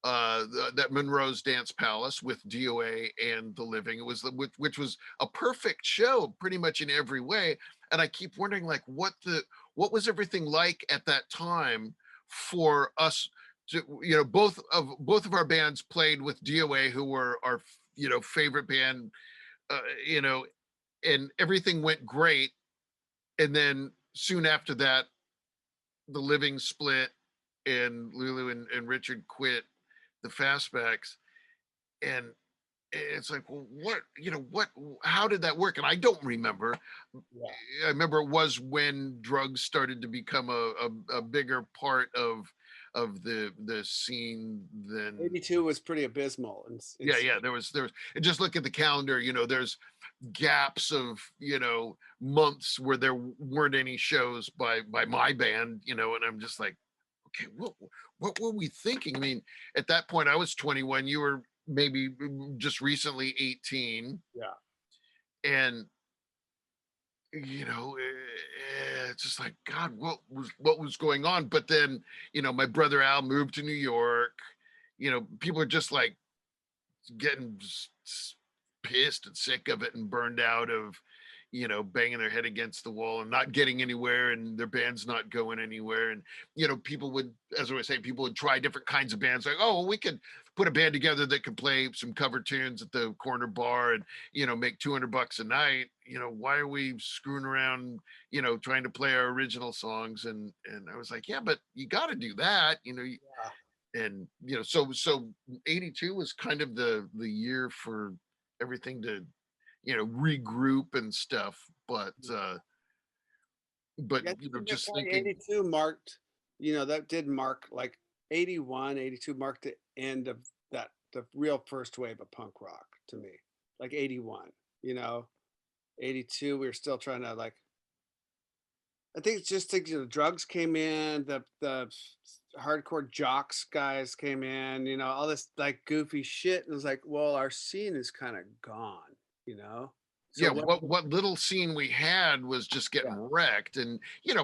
that Monroe's Dance Palace with D.O.A. and The Living. It was which was a perfect show, pretty much in every way. And I keep wondering, like, what was everything like at that time for us to, both of our bands played with D.O.A., who were our favorite band, uh, you know, and everything went great. And then soon after that, The Living split, and Lulu and Richard quit the fastbacks, and it's like, well, what, how did that work? And I don't remember. yeah. I remember it was when drugs started to become a bigger part of the scene than. 82 was pretty abysmal. And Yeah, there was, and just look at the calendar, there's gaps of months where there weren't any shows by my band, and I'm just like, okay, what were we thinking? I mean, at that point, I was 21. You were maybe just recently 18, yeah, and it's just like, God, what was going on? But then, my brother Al moved to New York. People are just like getting pissed and sick of it and burned out of banging their head against the wall and not getting anywhere, and their band's not going anywhere. And people would, as I was saying, people would try different kinds of bands, like, oh well, we could put a band together that could play some cover tunes at the corner bar and make $200 a night. Why are we screwing around trying to play our original songs? And I was like, yeah, but you got to do that. yeah. And so 82 was kind of the year for everything to regroup and stuff. But Yeah, that's a good just point. thinking. 82 marked, that did mark like 81, 82 marked the end of the real first wave of punk rock to me. Like 81, you know, 82, we were still trying to like, I think it's just like, drugs came in, the hardcore jocks guys came in, all this like goofy shit. And it was like, well, our scene is kind of gone, you know? So Yeah, what? what little scene we had was just getting Yeah, wrecked. And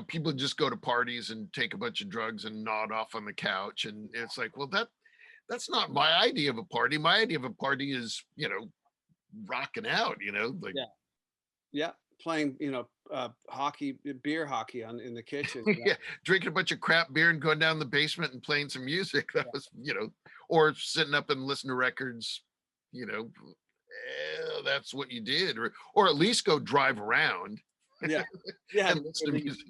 people just go to parties and take a bunch of drugs and nod off on the couch, and it's like, well, that's not my idea of a party. My idea of a party is rocking out, like. yeah, yeah. Playing, hockey, beer hockey in the kitchen. Yeah, drinking a bunch of crap beer and going down the basement and playing some music. That was, or sitting up and listening to records, you know, that's what you did, or at least go drive around Yeah, yeah, and listen to really, music.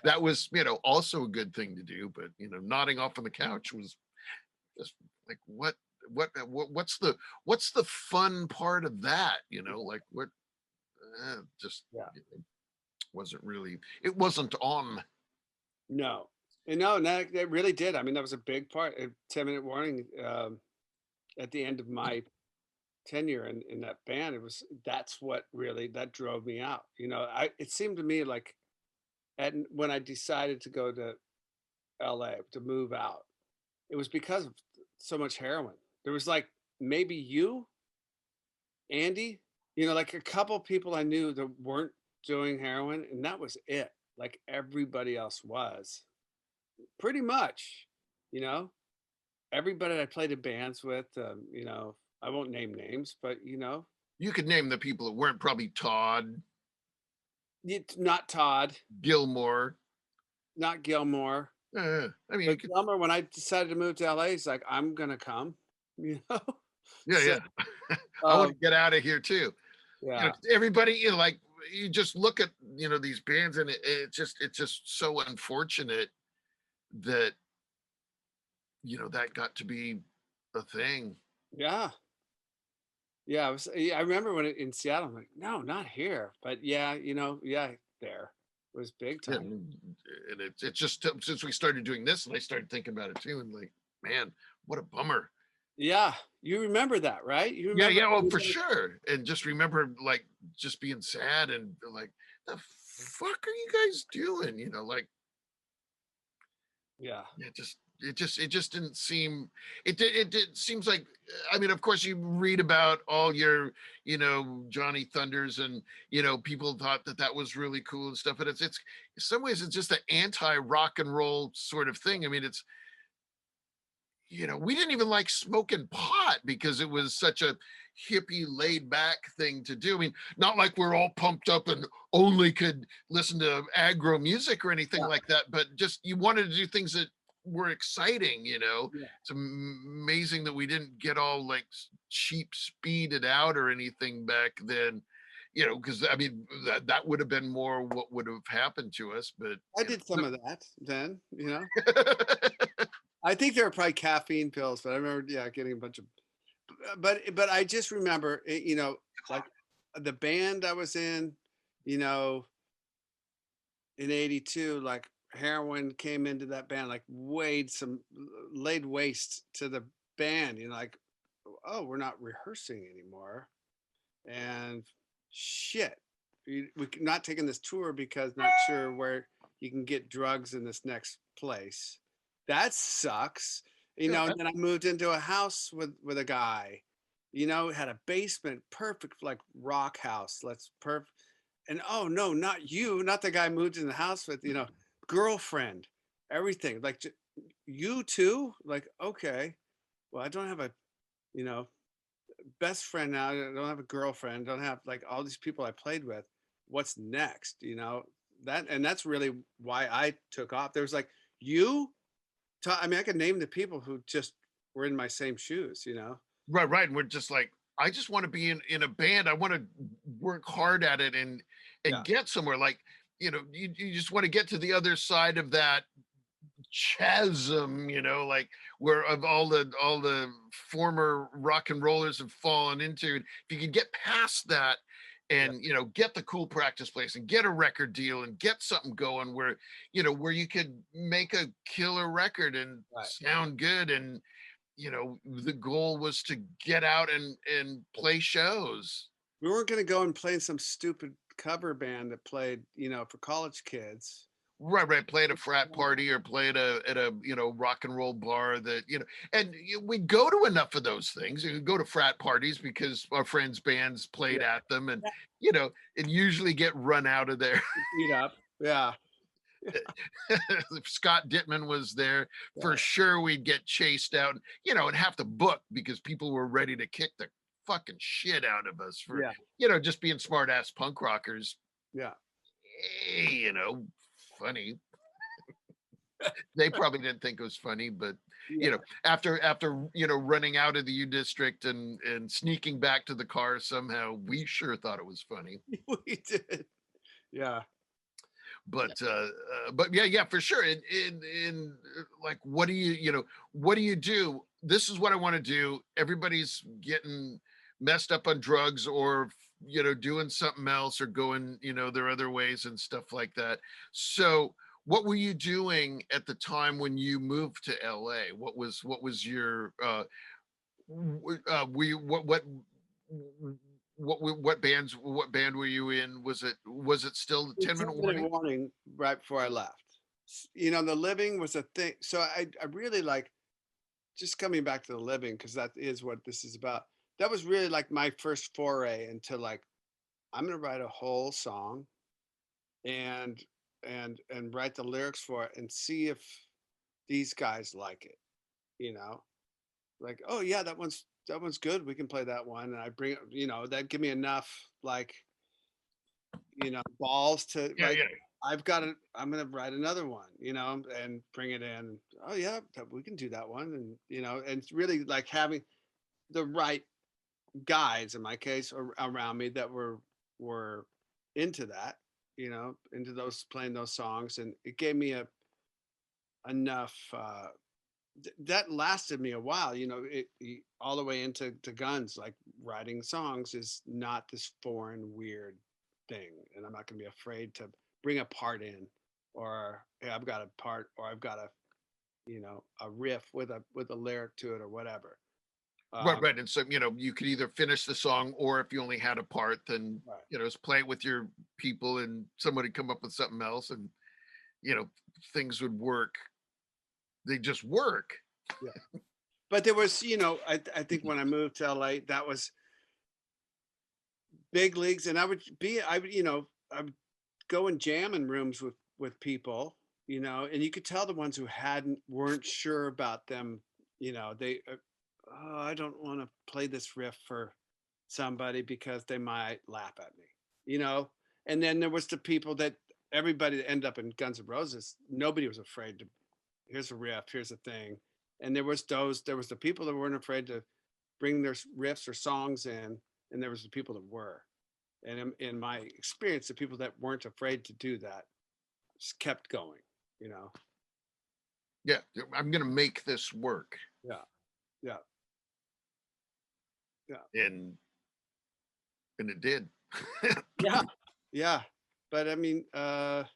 That was, also a good thing to do. But nodding off on the couch was just like, what's the fun part of that? Like what? Just yeah. wasn't really. It wasn't on. No, and no, and that really did. I mean, that was a big part. A 10-minute warning at the end of my tenure in that band. That's what really that drove me out. It seemed to me like when I decided to go to LA to move out, it was because of so much heroin. There was like maybe you, Andy, like a couple people I knew that weren't doing heroin, and that was it. Like everybody else was pretty much, you know, everybody I played in bands with, I won't name names, but You could name the people that weren't, probably Todd, not Todd, Gilmore. not Gilmore, I mean, you but could, Gilmore. When I decided to move to LA, he's like, "I'm gonna come," you know. yeah, So, yeah. I want um, to get out of here too. yeah, Everybody, like you just look at these bands, and it's just so unfortunate that that got to be a thing. yeah, Yeah, I remember when in Seattle, I'm like, no, not here. But yeah, yeah, there it was big Yeah, time. and it's just since we started doing this, and I started thinking about it too, and like, man, what a bummer. Yeah, you remember that, right? You Yeah, remember yeah, oh, for everybody? sure. And just remember, like, just being sad and like, the fuck are you guys doing? Like, Yeah, yeah, it just didn't seem. It seems like, I mean, of course, you read about all your, Johnny Thunders, and people thought that that was really cool and stuff. But it's in some ways it's just an anti rock and roll sort of thing. I mean, it's we didn't even like smoking pot because it was such a hippie laid back thing to do. I mean, not like we're all pumped up and only could listen to aggro music or anything yeah, like that, but just you wanted to do things that were exciting. yeah. It's amazing that we didn't get all like cheap speeded out or anything back then, because I mean that would have been more what would have happened to us, but I did some no. of that then. I think there were probably caffeine pills, but I remember, yeah, getting a bunch of. But I just remember, like the band I was you know, in '82, like heroin came into that band, like laid waste to the band. Like, oh, we're not rehearsing anymore, and shit, we're not taking this tour because not sure where you can get drugs in this next place. That sucks. Yeah, And then I moved into a house with a guy, had a basement, perfect like rock house. Let's perfect. And oh no, not you, not the guy I moved in the house with, girlfriend, everything. Like you too? Like, okay. Well, I don't have a, you know, best friend now. I don't have a girlfriend. Don't have like all these people I played with. What's next? That's really why I took off. There was like you. I mean, I could name the people who just were in my same shoes. right, right. And we're just like, I just want to be in a band. I want to work hard at it and Yeah. get somewhere. Like, you just want to get to the other side of that chasm, like where of all the former rock and rollers have fallen into. If you could get past that Yeah. and get the cool practice place and get a record deal and get something going where where you could make a killer record and Right. sound good, and the goal was to get out and play shows. We weren't going to go and play in some stupid cover band that played, for college kids. Right, right. Play at a frat party or play at a rock and roll bar that and we go to enough of those things. You go to frat parties because our friends' bands played Yeah. at them, and and usually get run out of there. Beat up. Yeah. If Scott Dittman was there, for Yeah. sure we'd get chased out, and have to book because people were ready to kick the fucking shit out of us for Yeah. just being smart ass punk rockers. Yeah. Hey, funny. They probably didn't think it was funny, but Yeah. after running out of the U district and sneaking back to the car somehow, we sure thought it was funny. We did. Yeah. But yeah, yeah, for sure. Like, what do what do you do? This is what I want to do. Everybody's getting messed up on drugs or doing something else or going their other ways and stuff like that. So what were you doing at the time when you moved to LA? What was your were you what band were you in? Was it still the 10 minute 10-minute warning? warning right before I left. The living was a thing. So I really like just coming back to the living because that is what this is about. That was really like my first foray into like I'm gonna write a whole song and and write the lyrics for it and see if these guys like it. You know, like oh yeah, that one's good. We can play that one, and I bring that give me enough like balls to Yeah, like yeah. I'm gonna write another one, and bring it in. Oh yeah, we can do that one, and and it's really like having the right guys in my case around me that were into that, into those playing those songs, and it gave me a enough that lasted me a while, all the way into guns like writing songs is not this foreign, weird thing. And I'm not going to be afraid to bring a part in, or hey, I've got a part, or I've got a, a riff with a lyric to it or whatever. Right, right. And so, you could either finish the song, or if you only had a part, then, Right. just play it with your people and somebody come up with something else, and, things would work. They just work. Yeah. But there was, I think when I moved to LA, that was big leagues. And I would go and jam in rooms with people, and you could tell the ones who weren't sure about them, they, oh, I don't want to play this riff for somebody because they might laugh at me, and then there was the people that everybody that ended up in Guns N' Roses, nobody was afraid to, here's a riff, here's a thing. And there was the people that weren't afraid to bring their riffs or songs in, and there was the people that were. And in my experience, the people that weren't afraid to do that just kept going, Yeah, I'm gonna make this work. Yeah, yeah, yeah, And it did. yeah, yeah. But I mean, but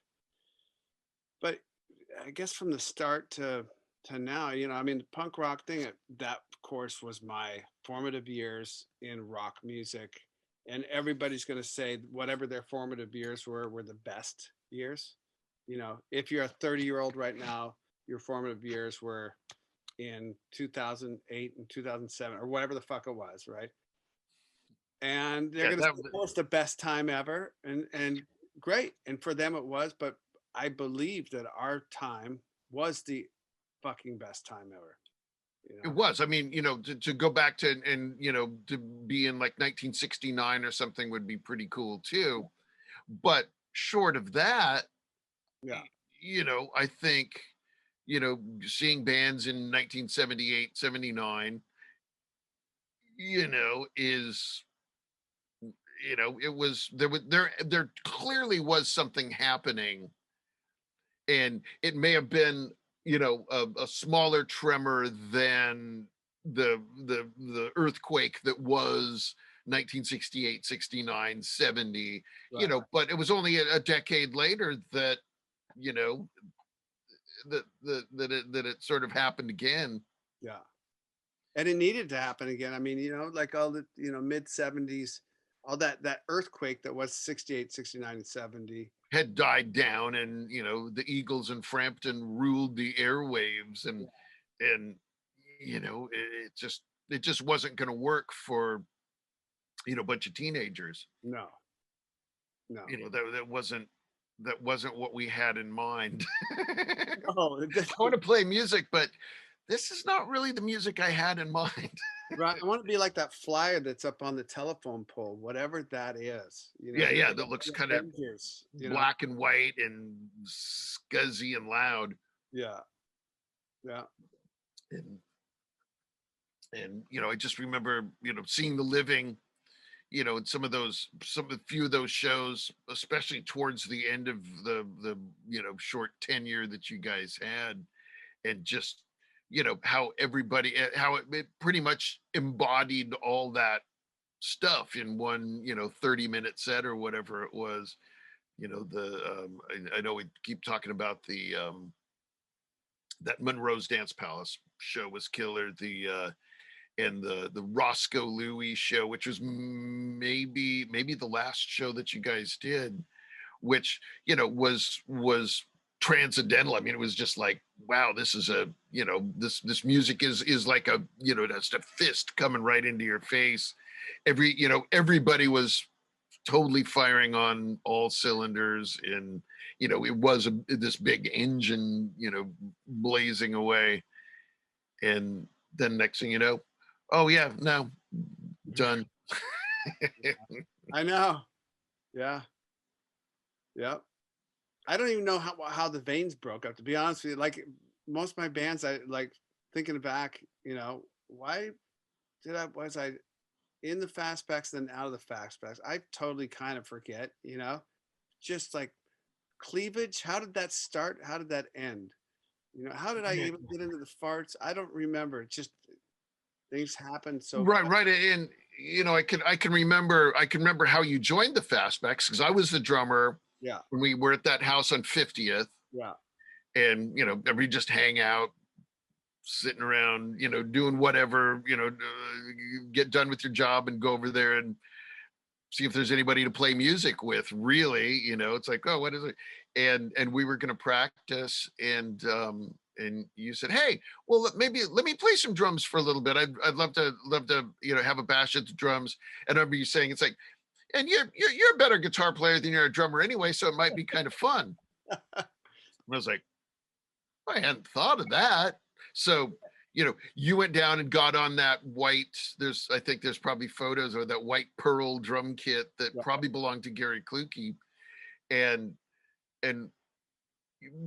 I guess from the start to now, I mean, the punk rock thing, that of course was my formative years in rock music. And everybody's going to say whatever their formative years were the best years. If you're a 30-year-old right now, your formative years were in 2008 and 2007 or whatever the fuck it was, right? And they're Yeah, going to say it was the best time ever, and great. And for them it was, but I believe that our time was the fucking best time ever. it was. I mean, to go back to, and to be in like 1969 or something would be pretty cool too. But short of that, Yeah. I think, seeing bands in 1978, 79, is, it was, there clearly was something happening, and it may have been, a smaller tremor than the earthquake that was 1968, 69, 70, Right. but it was only a decade later that, that it sort of happened again. Yeah. And it needed to happen again. I mean, like all the, mid 70s, all that earthquake that was 68, 69, and 70. Had died down, and the Eagles and Frampton ruled the airwaves, and it just wasn't going to work for a bunch of teenagers. No, no. That wasn't what we had in mind. Oh, I want to play music, but this is not really the music I had in mind. right. I want to be like that flyer that's up on the telephone pole, whatever that is. Yeah, that looks The kind of Avengers, black and white and scuzzy and loud. Yeah. Yeah. And I just remember, seeing The Living, in some a few of those shows, especially towards the end of the short tenure that you guys had, and just how everybody, how it pretty much embodied all that stuff in one 30-minute set or whatever it was. I know we keep talking about the that Monroe's Dance Palace show was killer. And the Roscoe Louie show, which was maybe the last show that you guys did, which was transcendental. I mean, it was just like, wow, this is this music is like a just a fist coming right into your face. Everybody was totally firing on all cylinders, and it was this big engine blazing away. And then next thing you know, oh yeah, no, done. I know. Yeah. Yeah. I don't even know how the veins broke up, to be honest with you. Like most of my bands, I like thinking back, why was I in the fastbacks then out of the fastbacks? I totally kind of forget, just like cleavage. How did that start? How did that end? How did I even get into the farts? I don't remember. Just things happened so Right, fast. right. And I can remember how you joined the Fastbacks, because I was the drummer Yeah. when we were at that house on 50th, Yeah. and we just hang out, sitting around, doing whatever, get done with your job and go over there and see if there's anybody to play music with. Really, it's like, oh, what is it? And we were going to practice, and you said, hey, well, maybe let me play some drums for a little bit. I'd love to have a bash at the drums. And I remember you saying, it's like, and you're a better guitar player than you're a drummer anyway, so it might be kind of fun. And I was like, I hadn't thought of that. So, you went down and got on that white, I think there's probably photos of that white pearl drum kit that probably belonged to Gary Kluke, and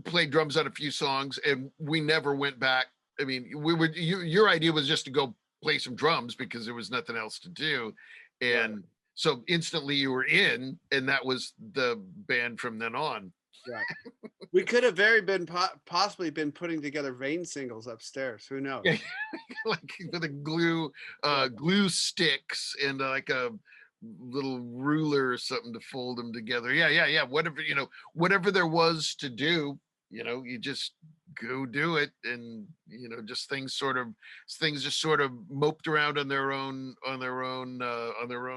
played drums on a few songs, and we never went back. I mean, your idea was just to go play some drums because there was nothing else to do. And so instantly you were in, and that was the band from then on. Right. We could have possibly been putting together Rain singles upstairs. Who knows? Yeah, like with a glue sticks and like a little ruler or something to fold them together. Yeah. Whatever there was to do, you just go do it, and just things just sort of moped around on their own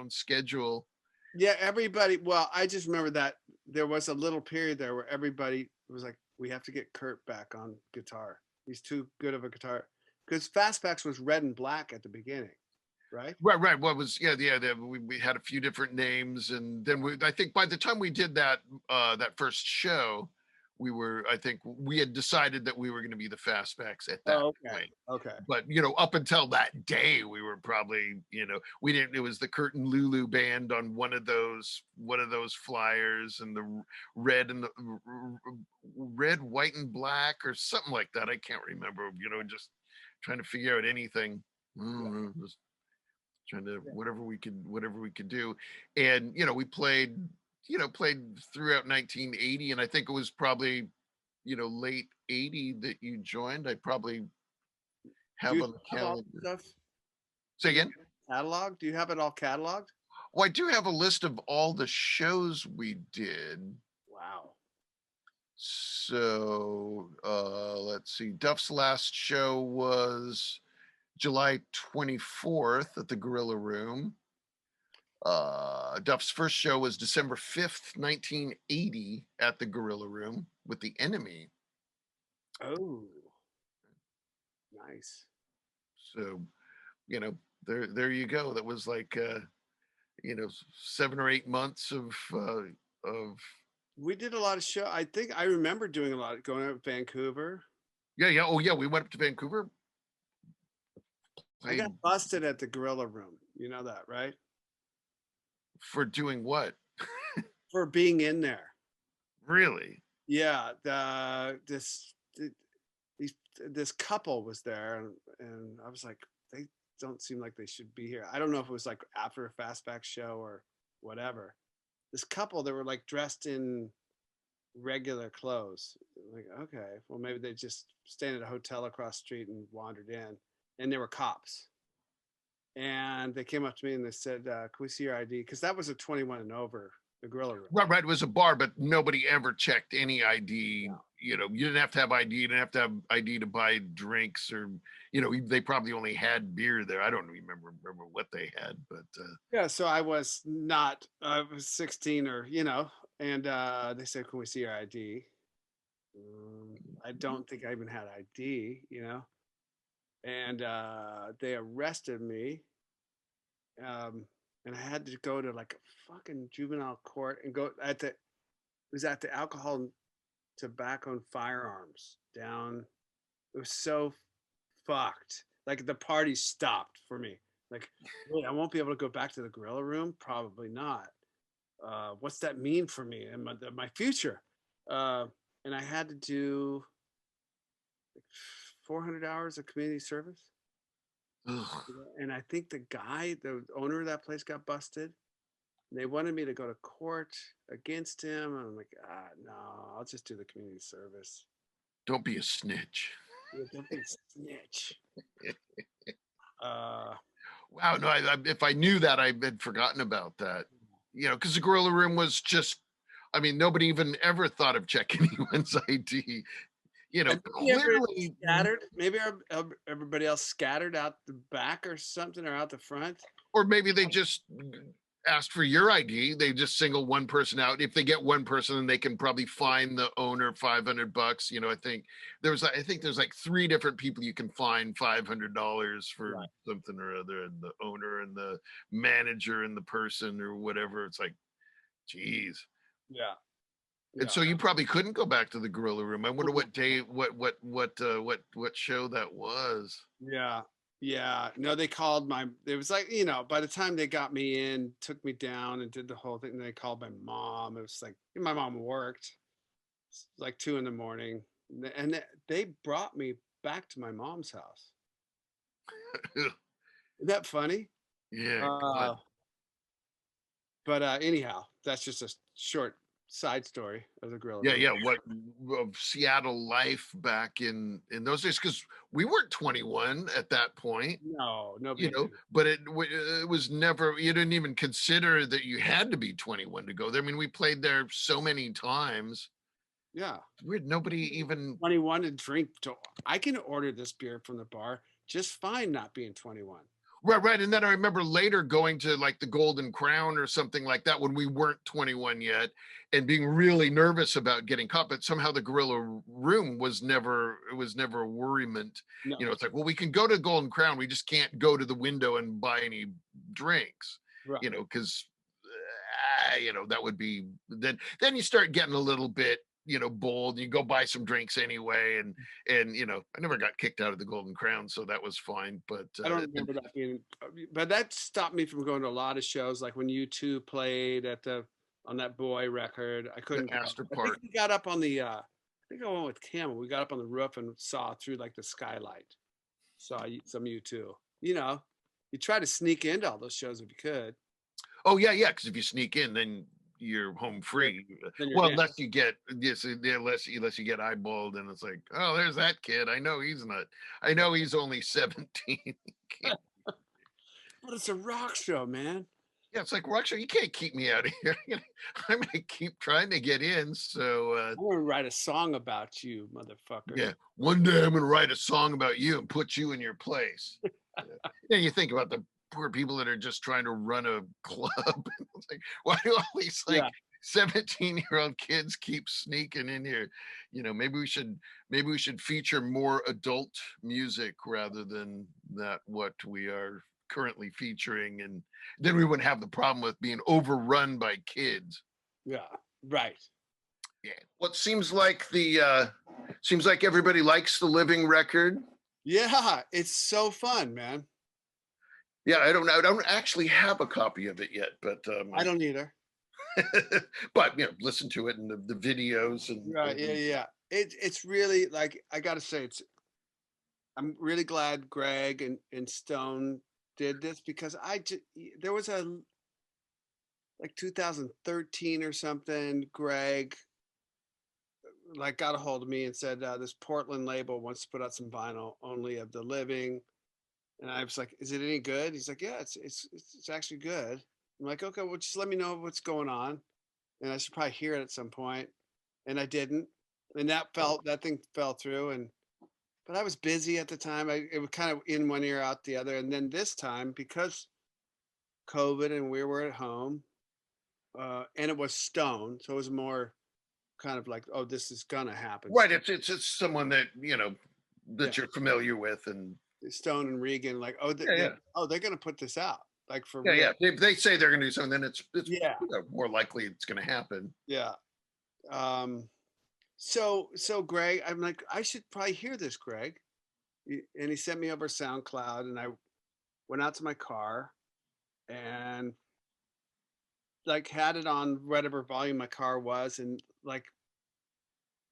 schedule. Yeah, everybody. Well, I just remember that there was a little period there where everybody was like, we have to get Kurt back on guitar. He's too good of a guitar. Because Fastbacks was red and black at the beginning, right? Right. What was we had a few different names, and then I think by the time we did that first show, I think we had decided that we were going to be the Fastbacks at that point. Okay. But up until that day, we were probably, we didn't. It was the Kurt and Lulu band on one of those flyers, and the red and the red, white, and black, or something like that. I can't remember. Just trying to figure out anything. Just trying to whatever we could do. And we played throughout 1980, and I think it was probably late 80 that you joined. I probably have on the calendar. Stuff? Say again? Catalog? Do you have it all cataloged? Well, I do have a list of all the shows we did. Wow. So let's see. Duff's last show was July 24th at the Gorilla Room. Duff's first show was December 5th, 1980 at the Gorilla Room with The Enemy. Oh, nice. So, there you go. That was like 7 or 8 months of We did a lot of show. I think I remember doing a lot, going out to Vancouver. Yeah. Oh yeah, we went up to Vancouver. I got busted at the Gorilla Room. You know that, right? For doing what? For being in there. Really? Yeah. This couple was there, and I was like, they don't seem like they should be here. I don't know if it was like after a Fastback show or whatever. This couple, they were like dressed in regular clothes. Like, okay, well, maybe they just stayed at a hotel across the street and wandered in, and they were cops. And they came up to me and they said, can we see your ID? Because that was a 21 and over, the Gorilla Room. Right. It was a bar, but nobody ever checked any ID. No. You didn't have to have ID. You didn't have to have ID to buy drinks, or, they probably only had beer there. I don't remember what they had, but. Yeah, so I was 16 or, and they said, can we see your ID? I don't think I even had ID, and they arrested me, and I had to go to like a fucking juvenile court and go it was at the Alcohol and Tobacco and Firearms down. It was so fucked. Like the party stopped for me. Like, wait, I won't be able to go back to the Gorilla Room? Probably not. What's that mean for me and my future? And I had to do 400 hours of community service. Ugh. And I think the owner of that place got busted. And they wanted me to go to court against him. And I'm like, no, I'll just do the community service. Don't be a snitch. Yeah, don't be a snitch. Wow, no, if I knew that, I had forgotten about that. You know, because the Gorilla Room was just, I mean, nobody even ever thought of checking anyone's ID. You know, And maybe everybody clearly, scattered. Maybe everybody else scattered out the back or something, or out the front. or maybe they just asked for your ID. They just single one person out. If they get one person, then they can probably fine the owner $500. You know, I think there's like three different people you can fine $500 for Right. something or other, and the owner and the manager and the person or whatever. It's like, geez. Yeah. And Yeah. so you probably couldn't go back to the Gorilla Room. I wonder what day, what show that was. Yeah. Yeah. No, they called it was like, you know, by the time they got me in, took me down and did the whole thing, they called my mom. It was like, my mom worked. It's like 2 a.m. And they brought me back to my mom's house. Isn't that funny? Yeah, Uh, God. but anyhow, that's just a short side story of the Gorilla Yeah, Room. yeah. What of Seattle life back in those days? Because we weren't 21 at that point, No, you nobody know. did. But it was never. You didn't even consider that you had to be 21 to go there. I mean, we played there so many times. Yeah. Weird. Nobody even. 21 to drink. I can order this beer from the bar just fine not being 21. Right, right. And then I remember later going to like the Golden Crown or something like that when we weren't 21 yet, and being really nervous about getting caught. But somehow the Gorilla Room was never a worriment. No. You know, it's like, well, we can go to Golden Crown, we just can't go to the window and buy any drinks. Right. You know, because you know, that would be then you start getting a little bit, you know, bold. You go buy some drinks anyway, and you know, I never got kicked out of the Golden Crown, so that was fine. But I don't remember that being, but that stopped me from going to a lot of shows. Like when U2 played on that Boy record, I the couldn't go. Astor I think Park. we got up on I think I went with Camel. We got up on the roof and saw through like the skylight. Saw some U2. You know, you try to sneak into all those shows if you could. Oh yeah, yeah. Because if you sneak in, then you're home You're, free. then you're Well, damned. unless you get yes, unless you get eyeballed, and it's like, oh, there's that kid. I know he's not. I know he's only 17. But it's a rock show, man. Yeah, it's like, well, actually, you can't keep me out of here. I'm gonna keep trying to get in. So I'm gonna write a song about you, motherfucker. yeah, one day I'm gonna write a song about you and put you in your place. Yeah, you think about the poor people that are just trying to run a club. It's like, why do all these like Yeah. 17-year-old kids keep sneaking in here? You know, maybe we should feature more adult music rather than that what we are currently featuring, and then we wouldn't have the problem with being overrun by kids. Yeah. Right. Yeah. Well, it seems like everybody likes the living record. Yeah. It's so fun, man. Yeah, I don't actually have a copy of it yet, but I don't either. but you know, listen to it and the videos Right. Yeah. Yeah. It's really like, I gotta say, I'm really glad Greg and Stone did this, because there was a like 2013 or something. Greg like got a hold of me and said, this Portland label wants to put out some vinyl only of the living. And I was like, is it any good? He's like, yeah, it's actually good. I'm like, okay, well, just let me know what's going on, and I should probably hear it at some point. And I didn't, and that thing fell through. And but I was busy at the time. It was kind of in one ear out the other. And then this time, because COVID and we were at home, and it was Stone, so it was more kind of like, oh, this is gonna happen. right. It's someone that Yeah, that you're familiar with, and Stone and Regan, like, oh, yeah, yeah, they're gonna put this out, like, for yeah, real. yeah. If they say they're going to do something, then it's Yeah, more likely it's going to happen. yeah. Um, so Greg, I'm like, I should probably hear this, Greg. And he sent me over SoundCloud, and I went out to my car and like had it on whatever volume my car was, and like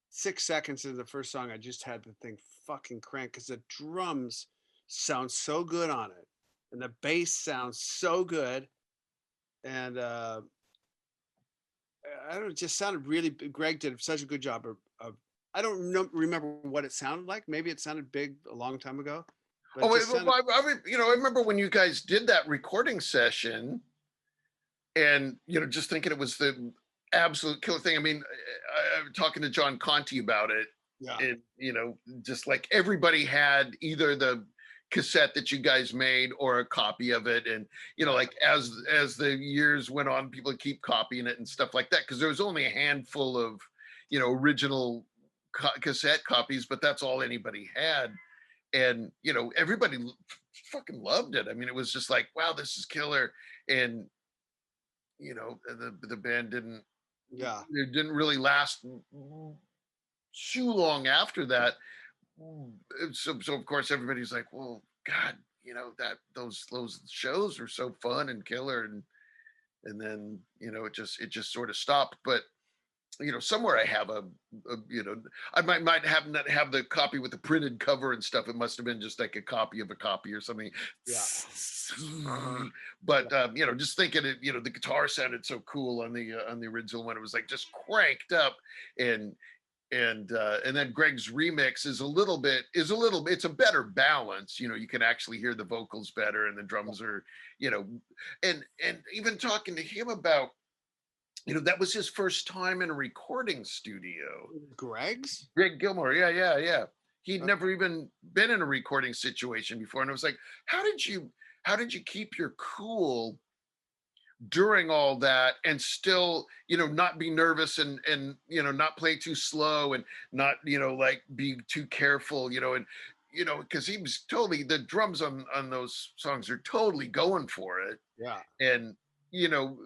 6 seconds into the first song, I just had the thing fucking crank, because the drums sound so good on it, and the bass sounds so good, and I don't know, it just sounded really. Greg did such a good job of I don't remember what it sounded like. Maybe it sounded big a long time ago. but it Oh, just sounded. I remember when you guys did that recording session, and just thinking it was the absolute killer thing. I mean, I'm talking to John Conti about it, Yeah, and just like everybody had either the cassette that you guys made or a copy of it, and like as the years went on, people keep copying it and stuff like that, because there was only a handful of original cassette copies, but that's all anybody had. And everybody fucking loved it. I mean, it was just like, wow, this is killer. And the band yeah, really last too long after that. So of course everybody's like, well, God, that those shows are so fun and killer. And then it just sort of stopped. But somewhere I have I might have not have the copy with the printed cover and stuff. It must have been just like a copy of a copy or something. yeah, But just thinking it, the guitar sounded so cool on the original one. It was like just cranked up. And and uh and then Greg's remix is a little bit it's a better balance. You can actually hear the vocals better, and the drums are you know and even talking to him about, that was his first time in a recording studio. Greg's. Greg Gilmore, yeah. He'd Okay. never even been in a recording situation before, and I was like, how did you keep your cool during all that, and still, not be nervous, and not play too slow, and not, like be too careful, and because he was totally, the drums on those songs are totally going for it. Yeah. And you know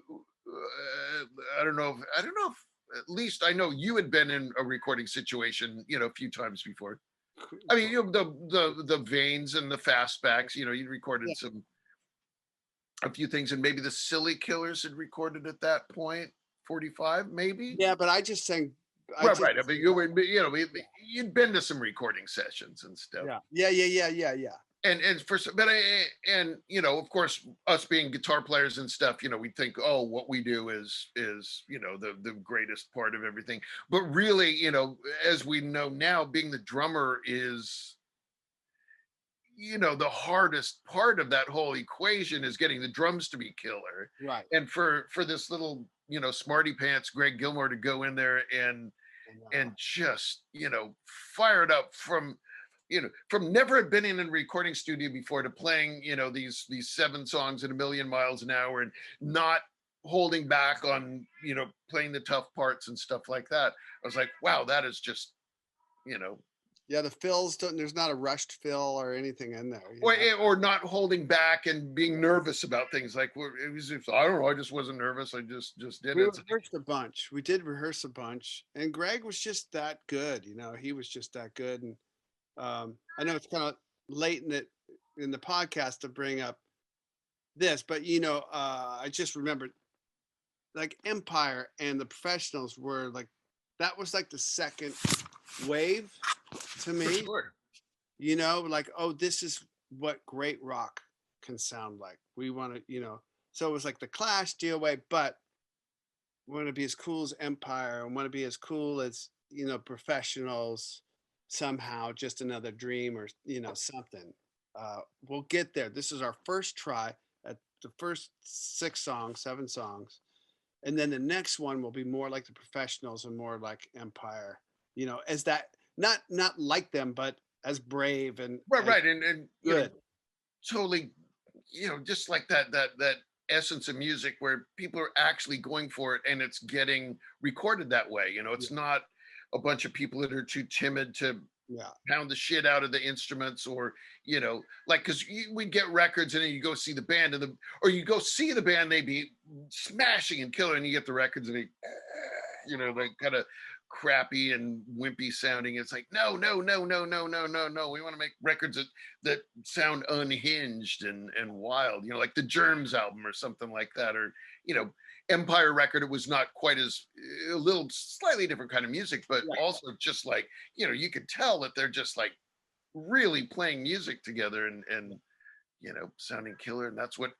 I don't know if at least I know you had been in a recording situation a few times before. I mean, the veins and the fastbacks, you Yeah. recorded a few things, and maybe the Silly Killers had recorded at that point, 45 maybe. Yeah, but I just sang. I Right, just. right. I mean, you were, you'd been to some recording sessions and stuff. Yeah. Yeah. Yeah. Yeah. Yeah. Yeah. And of course, us being guitar players and stuff, we think, oh, what we do is the greatest part of everything. But really, as we know now, being the drummer is, the hardest part of that whole equation is getting the drums to be killer. Right. And for this little, smarty pants Greg Gilmore to go in there I know. and just fire it up from never had been in a recording studio before, to playing these 7 songs at a million miles an hour, and not holding back on playing the tough parts and stuff like that. I was like, wow, that is just you know Yeah, the fills don't. There's not a rushed fill or anything in there. or not holding back and being nervous about things. Like, well, I don't know, I just wasn't nervous, I just did We it. rehearsed a bunch. We did rehearse a bunch, and Greg was just that good. He was just that good. And I know it's kind of late in the podcast to bring up this, but I just remembered, like, Empire and the Professionals were like, that was like the second wave to For me. sure. Like, oh, this is what great rock can sound like. We want to, so it was like the Clash, D.O.A, but want to be as cool as Empire, and want to be as cool as Professionals. Somehow, just another dream, or something. We'll get there. This is our first try at the first 6 songs, 7 songs, and then the next one will be more like the Professionals and more like Empire. As that, not like them, but as brave and Right, as right. And good. totally, just like that essence of music where people are actually going for it, and it's getting recorded that way. Yeah, It's not a bunch of people that are too timid to yeah, pound the shit out of the instruments, or like, because we'd get records, and then you go see the band, or you go see the band, they be smashing and killer, and you get the records, and they like kind of crappy and wimpy sounding. It's like, no, no, no, no, no, no, no, no, we want to make records that sound unhinged and wild, like the Germs album or something like that, or Empire record. It was not quite as, a little slightly different kind of music, but right. also just like, you could tell that they're just like really playing music together, and sounding killer. And that's what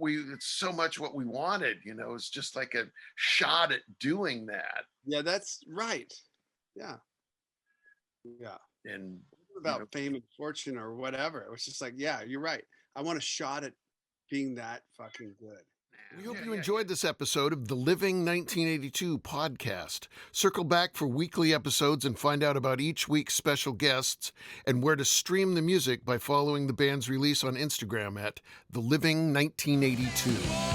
we it's so much what we wanted. It's just like a shot at doing that. Yeah, that's right. Yeah, yeah. And about fame and fortune or whatever. It was just like, yeah, you're right. I want a shot at being that fucking good. We hope you enjoyed this episode of the Living 1982 podcast. Circle back for weekly episodes and find out about each week's special guests and where to stream the music by following the band's release on Instagram at The Living 1982.